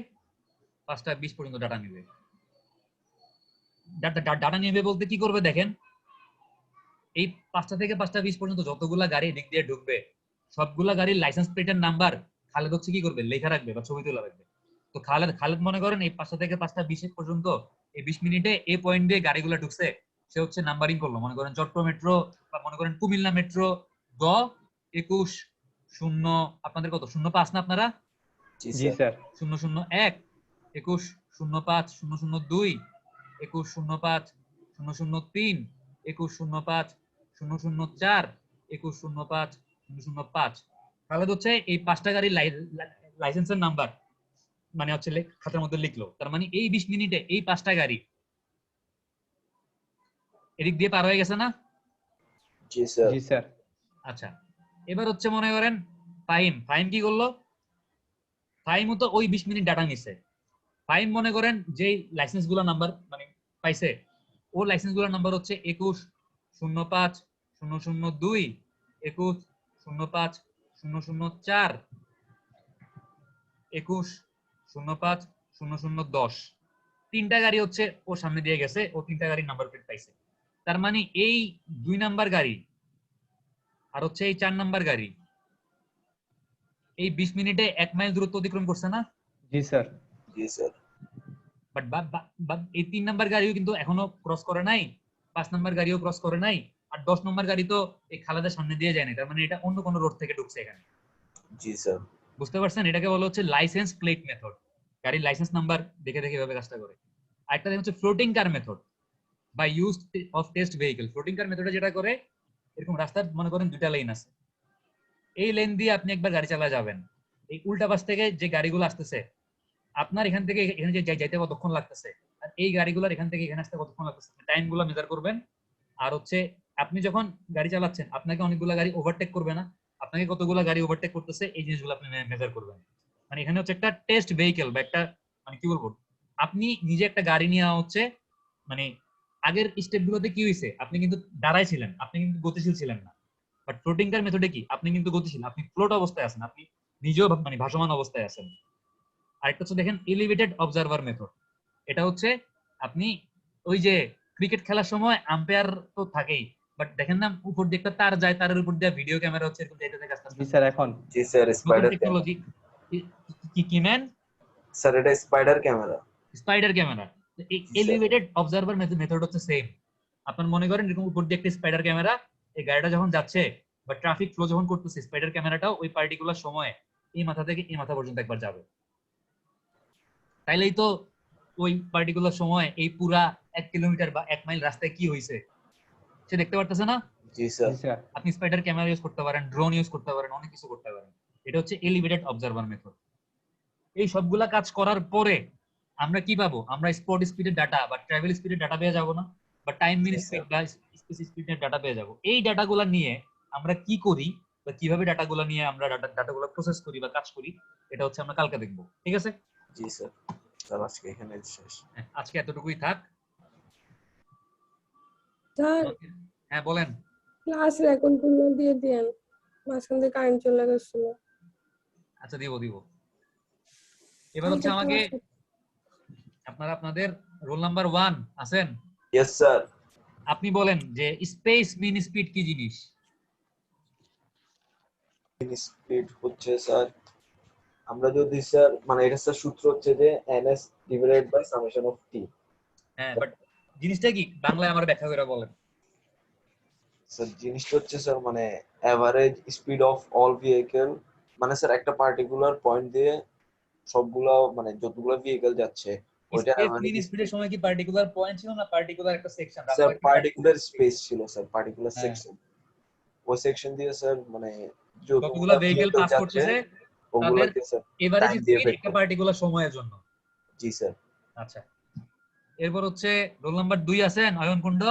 5টা 20 পর্যন্ত ডাটা নিবে। ডাটা নিবে বলতে কি করবে দেখেন, এই 5টা থেকে 5টা 20 পর্যন্ত যতগুলা গাড়ি দিক দিয়ে ঢুকবে সবগুলা গাড়ির লাইসেন্স প্লেটের নাম্বার খালেদ হচ্ছে কি করবে, লেখা রাখবে বা ছবি তোলা রাখবে। তো খালেদ মনে করেন এই 5টা থেকে 5টা 20 পর্যন্ত এই 20 মিনিটে এই পয়েন্ট দিয়ে গাড়িগুলো ঢুকছে, সে হচ্ছে নাম্বারিং করলো। মনে করেন চট্টগ্রাম মেট্রো বা মনে করেন কুমিল্লা মেট্রো গ 21-0, আপনাদের কত 05 না আপনারা? জি জি স্যার। স্যার 001 21-05-002 21-05-003 21-05-004 21-05-005। তাহলে হচ্ছে এই 5টা গাড়ির লাইসেন্সের নাম্বার মানে হচ্ছে খাতার মধ্যে লিখলো। তার মানে এই 20 মিনিটে এই 5টা গাড়ি এদিক দিয়ে পার হয়ে গেছে না? জি স্যার। জি স্যার আচ্ছা, এবার হচ্ছে মনে করেন ফাহিম কি করলো, ফাহিমও তো ওই 20 মিনিট ডাটা নিছে। ফাহিম মনে করেন যে লাইসেন্স গুলা নাম্বার মানে পাইছে, ও লাইসেন্স গুলার নাম্বার হচ্ছে 21-05-002 21-05-004 21-05-0010। 3টা গাড়ি হচ্ছে ওর সামনে দিয়ে গেছে, ও 3টা গাড়ির নাম্বার প্লেট পাইছে। তার মানে এই 2 নাম্বার গাড়ি আর হচ্ছে এই 4 নাম্বার গাড়ি এই 20 মিনিটে 1 মাইল দূরত্ব অতিক্রম করছে না? জি স্যার জি স্যার। বাট এই 3 নাম্বার গাড়িও কিন্তু এখনো ক্রস করে নাই, 5 নাম্বার গাড়িও ক্রস করে নাই, আর 10 নাম্বার গাড়ি তো এই খালেদের সামনে দিয়ে যায় না। তার মানে এটা অন্য কোনো রোড থেকে ঢুকছে এখানে। জি স্যার। বুঝতে পারছেন? এটাকে বলা হচ্ছে লাইসেন্স প্লেট মেথড। গাড়ির লাইসেন্স নাম্বার দেখে দেখে এভাবে কাজটা করে। আরেকটা হচ্ছে ফ্লোটিং কার মেথড বা use of test vehicle. Floating car মেথডে যেটা করে, এরকম রাস্তার মনে করেন 2টা লেন আছে, এই লেন দিয়ে আপনি একবার গাড়ি চালা যাবেন, এই উল্টা পাশ থেকে যে গাড়িগুলো আসতেছে আপনার এখান থেকে এখানে যে যাইতে কতক্ষণ লাগতেছে, আর এই গাড়িগুলোর এখান থেকে এখানে আসতে কতক্ষণ লাগতেছে, টাইম গুলো মেজার করবেন। আর হচ্ছে আপনি যখন গাড়ি চালাচ্ছেন আপনাকে অনেকগুলো গাড়ি ওভারটেক করবে না, আপনাকে কতগুলো গাড়ি ওভারটেক করতেছে এই জিনিসগুলো আপনি মেজার করবেন। মানে এখানে হচ্ছে একটা টেস্ট ভেহিকল বা একটা মানে কি বলবো, আপনি নিজে একটা গাড়ি নিয়ে হচ্ছে মানে আগের স্টেপ গুলোতে কি হয়েছে, আপনি কিন্তু দাঁড়াই ছিলেন, আপনি কিন্তু গতিশীল ছিলেন না। বাট ফ্লোটিং কার মেথডে কি, আপনি কিন্তু গতিশীল, আপনি ফ্লোট অবস্থায় আছেন, আপনি নিজেও মানে ভাসমান অবস্থায় আছেন। আরেকটা হচ্ছে দেখেন এলিভেটেড অবজারভার মেথড। এটা হচ্ছে আপনি ওই যে ক্রিকেট খেলার সময় আম্পায়ার তো থাকেই, বাট দেখেন না উপর দিয়ে একটা তার যায়, তারের উপর দিয়ে ভিডিও ক্যামেরা হচ্ছে এরকম যাইতে থাকে আস্তে জি আস্তে। স্যার এখন জি স্যার। নতুন স্পাইডার ক্যামেরা টেকনোলজি কি ম্যান? স্যার, এটা স্পাইডার ক্যামেরা। Spider camera. এই জি স্যার। এলিভেটেড অবজারভার মেথড হচ্ছে সেম। আপনার মনে করেন এরকম উপর দিয়ে একটা স্পাইডার ক্যামেরা, এই গাড়িটা যখন যাচ্ছে বা ট্রাফিক ফ্লো যখন করতেছে, স্পাইডার ক্যামেরাটাও ওই পার্টিকুলার সময়ে এই মাথা থেকে এই মাথা পর্যন্ত একবার যাবে। তাইলেই তো ওই পার্টিকুলার সময় এই পুরা 1 কিলোমিটার বা 1 মাইল রাস্তায় কি হয়েছে সে দেখতে পারতেছে না? জি স্যার। জি স্যার আপনি স্পাইডার ক্যামেরা ইউজ করতে পারেন, ড্রোন ইউজ করতে পারেন, অনেক কিছু করতে পারেন। এটা হচ্ছে এলিভেটেড অবজারভার মেথড। এই সবগুলা কাজ করার পরে আমরা কি পাবো, আমরা স্পট স্পিডের ডাটা বা ট্রাভেল স্পিডের ডাটা পেয়ে যাবো না, বা টাইম মিন স্পিড বা স্পেস স্পিডের ডাটা পেয়ে যাবো। এই ডাটাগুলা নিয়ে আমরা কি করি বা কিভাবে ডাটাগুলা নিয়ে আমরা ডাটাগুলো প্রসেস করি বা কাজ করি, এটা হচ্ছে আমরা কালকে দেখবো। ঠিক আছে? জি স্যার। স্যার আজকে এখানে শেষ। আজকে এতটুকুই থাক। স্যার হ্যাঁ বলেন। ক্লাস রেকর্ড গুলো দিয়ে দেন, মাঝখান থেকে কারেন্ট চলে গেছিল। আচ্ছা দিব। এবার হচ্ছে আমাকে আপনারা আপনাদের রোল নাম্বার 1 আছেন, ইয়েস স্যার। আপনি বলেন যে স্পেস মিন স্পিড কি জিনিস? স্পিড হচ্ছে স্যার, আমরা যদি স্যার মানে এটা স্যার সূত্র হচ্ছে যে ns divided by summation of t। হ্যাঁ বাট জিনিসটা কি বাংলায় আমার ব্যাখ্যা করে বলেন। স্যার জিনিসটা হচ্ছে স্যার মানে average speed of all vehicle, মানে স্যার একটা পার্টিকুলার পয়েন্ট দিয়ে সবগুলা মানে যতগুলো ভেহিকল যাচ্ছে ওটা স্পেস মানে মিন স্পিডের সময় কি পার্টিকুলার পয়েন্ট ছিল না পার্টিকুলার একটা সেকশন? স্যার পার্টিকুলার স্পেস ছিল স্যার, পার্টিকুলার হ্যাঁ। সেকশন। ওই সেকশন দিয়ে স্যার মানে যতগুলা ভেহিকল পাস করতেছে তাদের ওগুলাকে স্যার এভারেজ টাইম দিয়ে স্পিড বের একটা করে। পার্টিকুলার সময়ের জন্য। জি স্যার। আচ্ছা, এরপর হচ্ছে রোল নাম্বার 2 আছেন অয়ন কুণ্ড।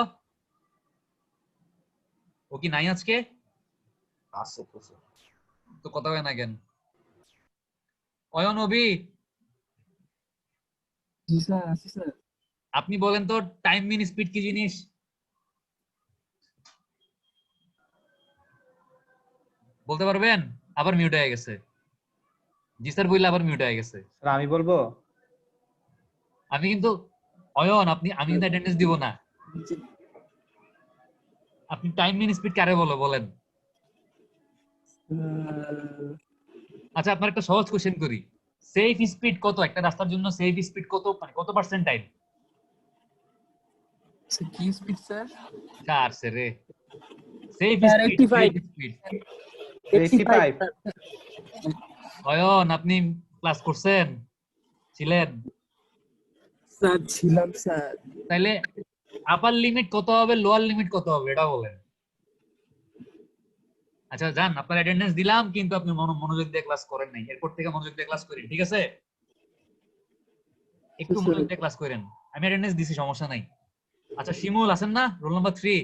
ও কি নাই আজকে? আছে তো স্যার। তো কথা হয় না কেন? অয়ন অবি, জি স্যার, আছি স্যার। আপনি বলেন তো টাইম মিন স্পিড কি জিনিস? বলতে পারবেন? আবার মিউট হয়ে গেছে। জি স্যার বললে আবার মিউট হয়ে গেছে। স্যার আমি বলবো? আমি কিন্তু অয়ন, আমি কিন্তু অ্যাটেন্ডেন্স দিব না। আপনি টাইম মিন স্পিড কারে বলো বলেন? আচ্ছা, আপনার একটা সহজ কোশ্চেন করি। সেফ স্পিড কত একটা রাস্তার জন্য? সেফ স্পিড কত, মানে কত পার্সেন্ট টাইম? কি স্পিড স্যার? কার সে রে? Safe sir speed, 85 safe speed. 85 Ayan, আপনি ক্লাস করছেন? ছিলেন? স্যার ছিলাম স্যার। তাইলে আপার লিমিট কত হবে, লোয়ার লিমিট কত হবে এটা বলেন। আচ্ছা যান, আপনার অ্যাটেন্ডেন্স দিলাম কিন্তু আপনি মনোযোগ দিয়ে ক্লাস করেন নাই। এরপর থেকে মনোযোগ দিয়ে ক্লাস করেন, ঠিক আছে? একটু মনোযোগ দিয়ে ক্লাস করেন। আমি অ্যাটেন্ডেন্স দিছি, সমস্যা নাই। আচ্ছা শিমুল আছেন না, রোল নাম্বার 3?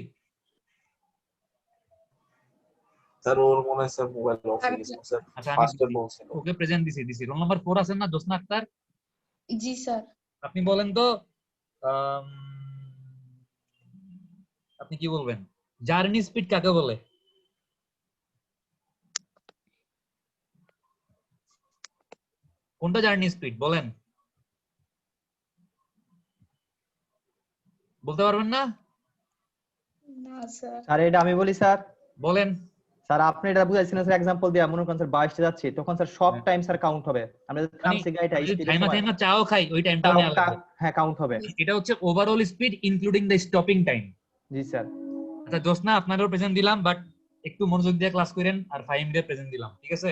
স্যার ওর মনে হয় স্যার মোবাইল অফ হয়ে গেছে স্যার। আচ্ছা আমি ফার্স্টে বলছিল। ওকে প্রেজেন্ট দিছি। রোল নাম্বার 4 আছেন না, জোসনা আক্তার? জি স্যার। আপনি বলেন তো আম, আপনি কি বলবেন? জার্নি স্পিড কাকে বলে? কোনটা জার্নি স্পিড বলেন? বলতে পারবেন না? না স্যার। স্যার এটা আমি বলি স্যার। বলেন। স্যার আপনি এটা বুঝাইছেন স্যার এক্সাম্পল দিয়া, মনে করেন স্যার 22 যাচ্ছে, তখন স্যার সব হ্যাঁ। টাইম স্যার কাউন্ট হবে। আমরা যদি মানে থামছি গাড়িটা আমি যদি স্পিডের থাইমা সময় থাইমা চাও খাই, ওই টাইমটাও নেওয়া লাগবে। হ্যাঁ কাউন্ট হবে। এটা হচ্ছে overall speed including the stopping time. জি স্যার। আচ্ছা জোসনা, আপনারও প্রেজেন্ট দিলাম, বাট একটু মনোযোগ দিয়ে ক্লাস করেন। আর ফাহিম দিয়ে প্রেজেন্ট দিলাম, ঠিক আছে?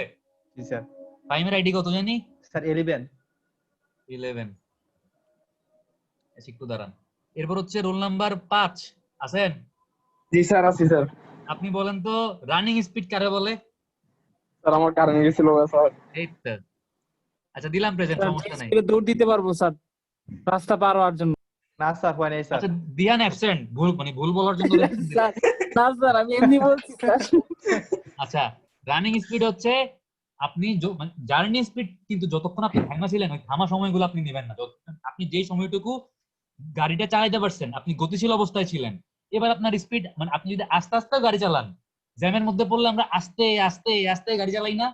জি স্যার। ফাহিমের আইডি কত জানি? স্যার 11। 11। একটু দাঁড়ান। এরপর হচ্ছে রোল নাম্বার 5 আছেন? জি স্যার, আছি স্যার। আপনি বলেন তো রানিং স্পিড কারে বলে? স্যার আমার কারেন্ট গেছিল স্যার। এই তো। আচ্ছা দিলাম প্রেজেন্ট, স্যার সমস্যা নাই। স্পিডে দৌড় দিতে পারবো স্যার রাস্তা পার হওয়ার জন্য। না স্যার হয় নাই স্যার। আচ্ছা দিয়ান অ্যাবসেন্ট, ভুল বলার জন্য absent দিলাম। স্যার না স্যার, আমি এমনি বলছি স্যার। আচ্ছা, রানিং স্পিড হচ্ছে আপনি জার্নি স্পিড, কিন্তু যতক্ষণ আপনি থামা ছিলেন ওই থামা সময়গুলো আপনি নেবেন না। আপনি যেই সময়টুকু গাড়িটা চালাইতে পারছেন, আপনি গতিশীল অবস্থায় ছিলেন, এবার আপনার স্পিড, মানে আপনি যদি আস্তে আস্তে গাড়ি চালান, জ্যামের মধ্যে পড়লে আমরা আস্তে আস্তে আস্তে গাড়ি চালাই না?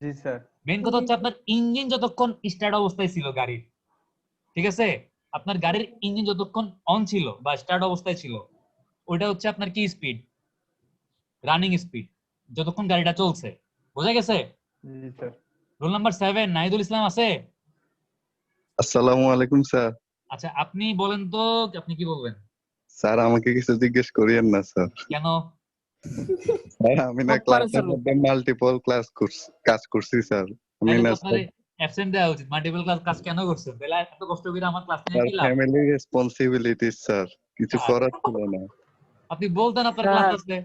জি স্যার। মেইন কথা হচ্ছে আপনার ইঞ্জিন যতক্ষণ স্টার্ট অবস্থায় ছিল গাড়ির, ঠিক আছে? আপনার গাড়ির ইঞ্জিন যতক্ষণ অন ছিল বা স্টার্ট অবস্থায় ছিল, ওইটা হচ্ছে আপনার কি স্পিড? রানিং স্পিড, যতক্ষণ গাড়িটা চলছে। বোঝা গেছে? জি স্যার। রোল নাম্বার 7 নাহিদুল ইসলাম আছে? আসসালামু আলাইকুম স্যার। আচ্ছা আপনি বলেন তো, আপনি কি বলবেন? স্যার আমাকে কিছু জিজ্ঞেস করিয়েন না স্যার। কেন? স্যার আমি না ক্লাসের মধ্যে মাল্টিপল কাজ করছি স্যার। আমি তাহলে না তো আপনার অ্যাবসেন্ট দেওয়া উচিত। মাল্টিপল ক্লাস কাজ কেন করছেন? তাহলে এত কষ্ট করে আমার ক্লাস নিয়ে স্যার কি লাভ? ফ্যামিলি রেসপন্সিবিলিটি স্যার, কিছু করার ছিল না। আপনি বলতেন আপনার ক্লাস আছে।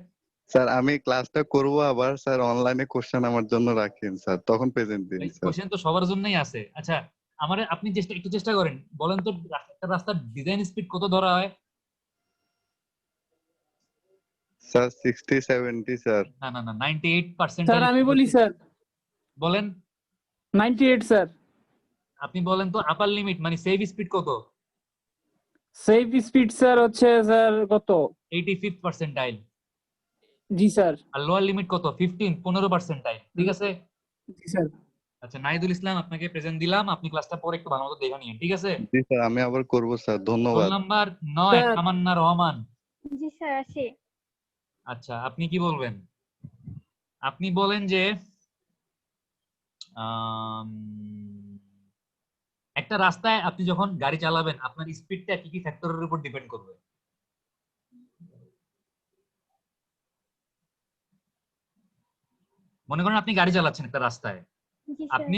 স্যার আমি ক্লাসটা করব, আবার স্যার অনলাইনে কোশ্চেন আমার জন্য রাখেন স্যার, তখন প্রেজেন্ট দিন স্যার। কোশ্চেন তো সবার জন্যই আছে। আচ্ছা আপনি একটু চেষ্টা করেন, বলেন তো একটা রাস্তার ডিজাইন স্পিড কত ধরা হয়? Sir 60-70 sir. না না না, 98%। স্যার আমি বলি স্যার, বলেন। 98 স্যার। আপনি বলেন তো আপার লিমিট মানে সেভ স্পিড কত? সেফ স্পিড স্যার হচ্ছে স্যার কত? 85th percentile. জি স্যার। আর লোয়ার লিমিট কত? 15 ঠিক আছে? জি স্যার। আচ্ছা নাহিদুল ইসলাম, আপনাকে প্রেজেন্ট দিলাম, আপনি ক্লাসটা পরে একটু ভালো মতো দেখে নিন, ঠিক আছে? জি স্যার, আমি আবার করব স্যার, রোল ধন্যবাদ। Number 9 sir. তামান্না রহমান। জি স্যার, আছি। আচ্ছা আপনি কি বলবেন? আপনি বলেন যে আম, একটা রাস্তায় আপনি যখন গাড়ি চালাবেন আপনার স্পিডটা কি কি ফ্যাক্টরের উপর ডিপেন্ড করবে? মনে করেন আপনি গাড়ি চালাচ্ছেন একটা রাস্তায়, জি স্যার আপনি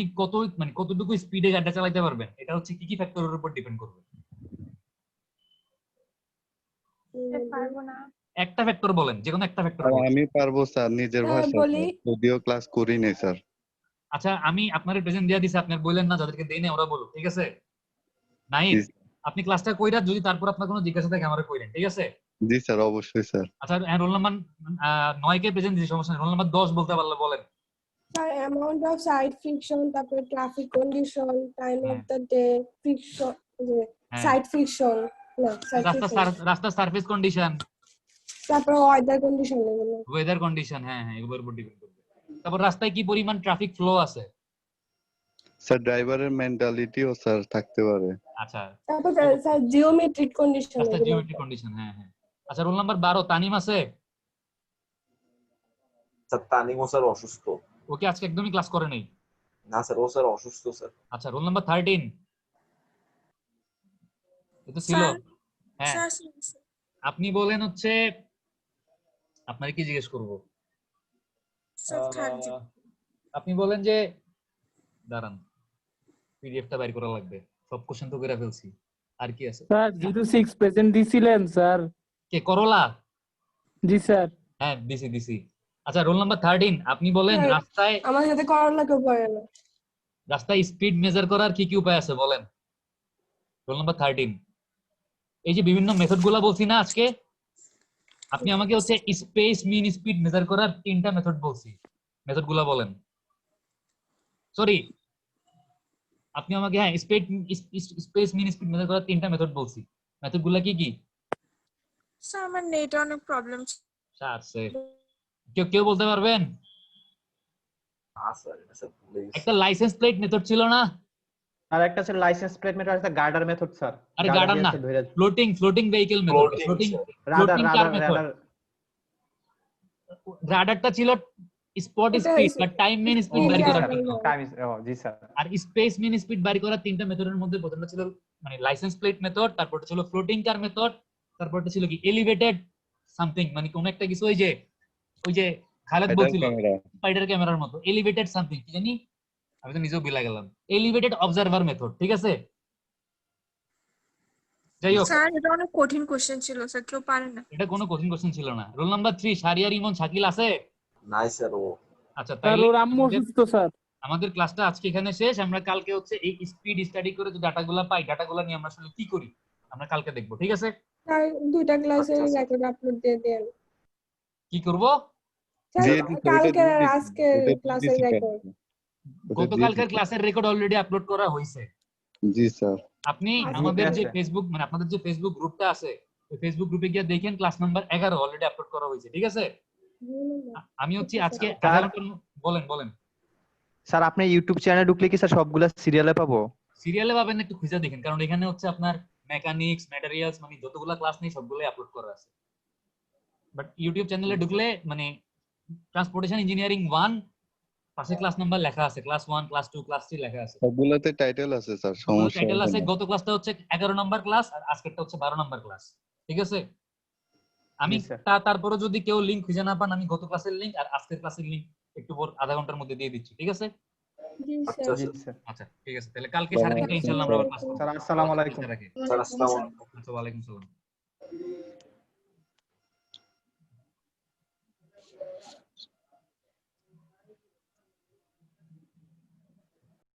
কতটুকু স্পিডে গাড়িটা চালাতে পারবেন এটা হচ্ছে কি ফ্যাক্টরের উপর ডিপেন্ড করবে। স্যার পারবো না একটা ফ্যাক্টর বলেন, যে কোনো একটা ফ্যাক্টর আর বলেন। আমি পারবো স্যার নিজের হ্যাঁ, ভাষায় বলি। স্যার, যদিও ক্লাস করি নাই স্যার। আচ্ছা আমি আপনার প্রেজেন্ট দিয়ে দিছি, আপনার বললেন না, যাদেরকে দেই না ওরা বলুক, ঠিক আছে? নাইম, জি- আপনি ক্লাসটা কইরা যদি তারপর আপনার কোনো জিজ্ঞাসা থাকে আমারে কইরেন, ঠিক আছে? জি স্যার, অবশ্যই স্যার। আচ্ছা রোল নাম্বার 9 কে প্রেজেন্ট দিছি, সমস্যা নেই। রোল নাম্বার 10 বলতে পারলে বলেন। Sir amount of side friction, তারপরে traffic condition, time of the day, friction, হ্যাঁ। সাইড ফ্রিকশন, না সাইড ফ্রিকশন, রাস্তার সারফেস কন্ডিশন, তারপরে ওয়েদার কন্ডিশন এগুলো। ওয়েদার কন্ডিশন, হ্যাঁ হ্যাঁ এগুলোর উপর ডিপেন্ড করবে। তারপর রাস্তায় কি পরিমাণ ট্রাফিক ফ্লো আছে। স্যার ড্রাইভারের মেন্টালিটিও স্যার থাকতে পারে। আচ্ছা তারপর স্যার জিওমেট্রিক কন্ডিশন রাস্তার এগুলো। জিওমেট্রিক কন্ডিশন, হ্যাঁ হ্যাঁ। আচ্ছা রোল নাম্বার 12 তানিম আছে? স্যার তানিমও স্যার অসুস্থ। ওকে আজকে একদমই ক্লাস করে নাই। না স্যার, ও স্যার অসুস্থ স্যার। আচ্ছা রোল নাম্বার 13 এটা ছিল? হ্যাঁ আপনি বলেন হচ্ছে, আপনার কি জিজ্ঞেস করব? আপনি বলেন যে, দাঁড়ান পিডিএফটা বাইর করা লাগবে, সব কোশ্চেন তো করে ফেলছি, আর কি আছে? স্যার 06 প্রেজেন্ট দিছিলেন স্যার? কে করলা? জি স্যার। হ্যাঁ দিছি। আচ্ছা রোল নাম্বার 13 আপনি বলেন হ্যাঁ। রাস্তায় আমার সাথে করলা কেউ পড়ে না। রাস্তায় স্পিড মেজার করার কি কি উপায় আছে বলেন। রোল নাম্বার 13 এই যে বিভিন্ন মেথড গুলা বলছি না আজকে, আপনি আমাকে হচ্ছে স্পেস মিন স্পিড মেজার করার 3টা মেথড বলছি, মেথড গুলা বলেন। সরি আপনি আমাকে, হ্যাঁ স্পেস মিন স্পিড মেজার করার 3টা মেথড বলছি, মেথড গুলা কি কি? স্যার আমার নেট অনেক প্রবলেম আছে কেউ বলতে পারবেন? না স্যার, এটা স্যার ভুলে গেছি। একটা লাইসেন্স প্লেট মেথড ছিল না? আর একটা স্যার লাইসেন্স প্লেট মেথড আছে, গার্ডার মেথড স্যার। আরে গার্ডার না, floating vehicle method, Floating, radar car radar method. Radar রাডারটা ছিল স্পট এটা স্পিড বা টাইম মিন স্পিড speed বাড়ি করার radar, জন্য। টাইম জি স্যার। আর স্পেস মিন স্পিড বাড়ি করার 3টা মেথডের মধ্যে প্রথমটা ছিল মানে লাইসেন্স প্লেট মেথড, তারপরটা ছিল ফ্লোটিং কার মেথড, তারপরটা ছিল কি এলিভেটেড সামথিং, মানে কোন একটা কিছু ওই যে খালেদ বলছিল স্পাইডার ক্যামেরার মতো এলিভেটেড সামথিং, কি জানি আমি তো নিজেও বিলা গেলাম। এলিভেটেড অবজারভার মেথড, ঠিক আছে? যাই হোক স্যার এটা অনেক কঠিন কোশ্চেন ছিল স্যার, কেউ পারে না। এটা কোনো কঠিন কোশ্চেন ছিল না। রোল নাম্বার 3 শারিয়ার ইমন শাকিল আছে? নাই স্যার, ও আচ্ছা স্যার তাইলে ওর আম্মু অসুস্থ স্যার। আমাদের ক্লাসটা আজকে এখানে শেষ। আমরা কালকে হচ্ছে এই স্পিড স্টাডি করে যে ডাটাগুলো পাই, ডাটাগুলো নিয়ে আমরা আসলে কি করি আমরা কালকে দেখবো, ঠিক আছে? স্যার 2টা ক্লাসের আচ্ছা, স্যার। রেকর্ড আপলোড দিয়ে দেন। কি করব? স্যার দিয়ে দিতে, ওটা কালকে দিয়ে আর দিতে, আজকে ওটা দিয়ে ক্লাসের দিতে রেকর্ড। পারবো। ওটা দিয়ে গতকালকার দিতে। ক্লাসের রেকর্ড অলরেডি আপলোড করা হয়েছে। জি স্যার। আপনি আচ্ছা, আমাদের ঠিক যে আছে। ফেসবুক মানে আপনাদের যে ফেসবুক গ্রুপটা আছে, ওই ফেসবুক গ্রুপে গিয়ে দেখেন ক্লাস নাম্বার 11 অলরেডি আপলোড করা হয়েছে, ঠিক আছে? আমি হচ্ছে আজকে স্যার। আধা ঘন্টার বলেন স্যার আপনি ইউটিউব চ্যানেলে ঢুকলে কি স্যার সবগুলা সিরিয়ালে পাবো? সিরিয়ালে পাবেন, একটু খুঁজে দেখেন, কারণ এখানে হচ্ছে আপনার মেকানিক্স ম্যাটেরিয়ালস মানে যতগুলা ক্লাস নেই সবগুলোই আপলোড করা আছে। বাট ইউটিউব চ্যানেলে ঢুকলে মানে ট্রান্সপোর্টেশন ইঞ্জিনিয়ারিং 1 পাশে ক্লাস নাম্বার লেখা আছে, ক্লাস 1 ক্লাস 2 ক্লাস 3 লেখা আছে, সবগুলোতে টাইটেল আছে স্যার, সবগুলো সমস্যা টাইটেল আছে। হবে না। গত ক্লাসটা হচ্ছে 11 নাম্বার ক্লাস আর আজকেরটা হচ্ছে 12 নাম্বার ক্লাস, ঠিক আছে? আমি জি, স্যার। তারপরে যদি কেউ লিংক খুঁজে না পান, আমি গত ক্লাসের লিংক আর আজকের ক্লাসের লিংক একটু পর আধা ঘন্টার মধ্যে দিয়ে দিচ্ছি, ঠিক আছে? জি আচ্ছা স্যার। জি স্যার। আচ্ছা ঠিক আছে, তাহলে কালকে সাড়ে 3টা ইনশাআল্লাহ আমরা আবার ক্লাস করব। স্যার আসসালামু আলাইকুম। স্যার আসসালামু আলাইকুম। আচ্ছা ওয়ালাইকুম আসসালাম।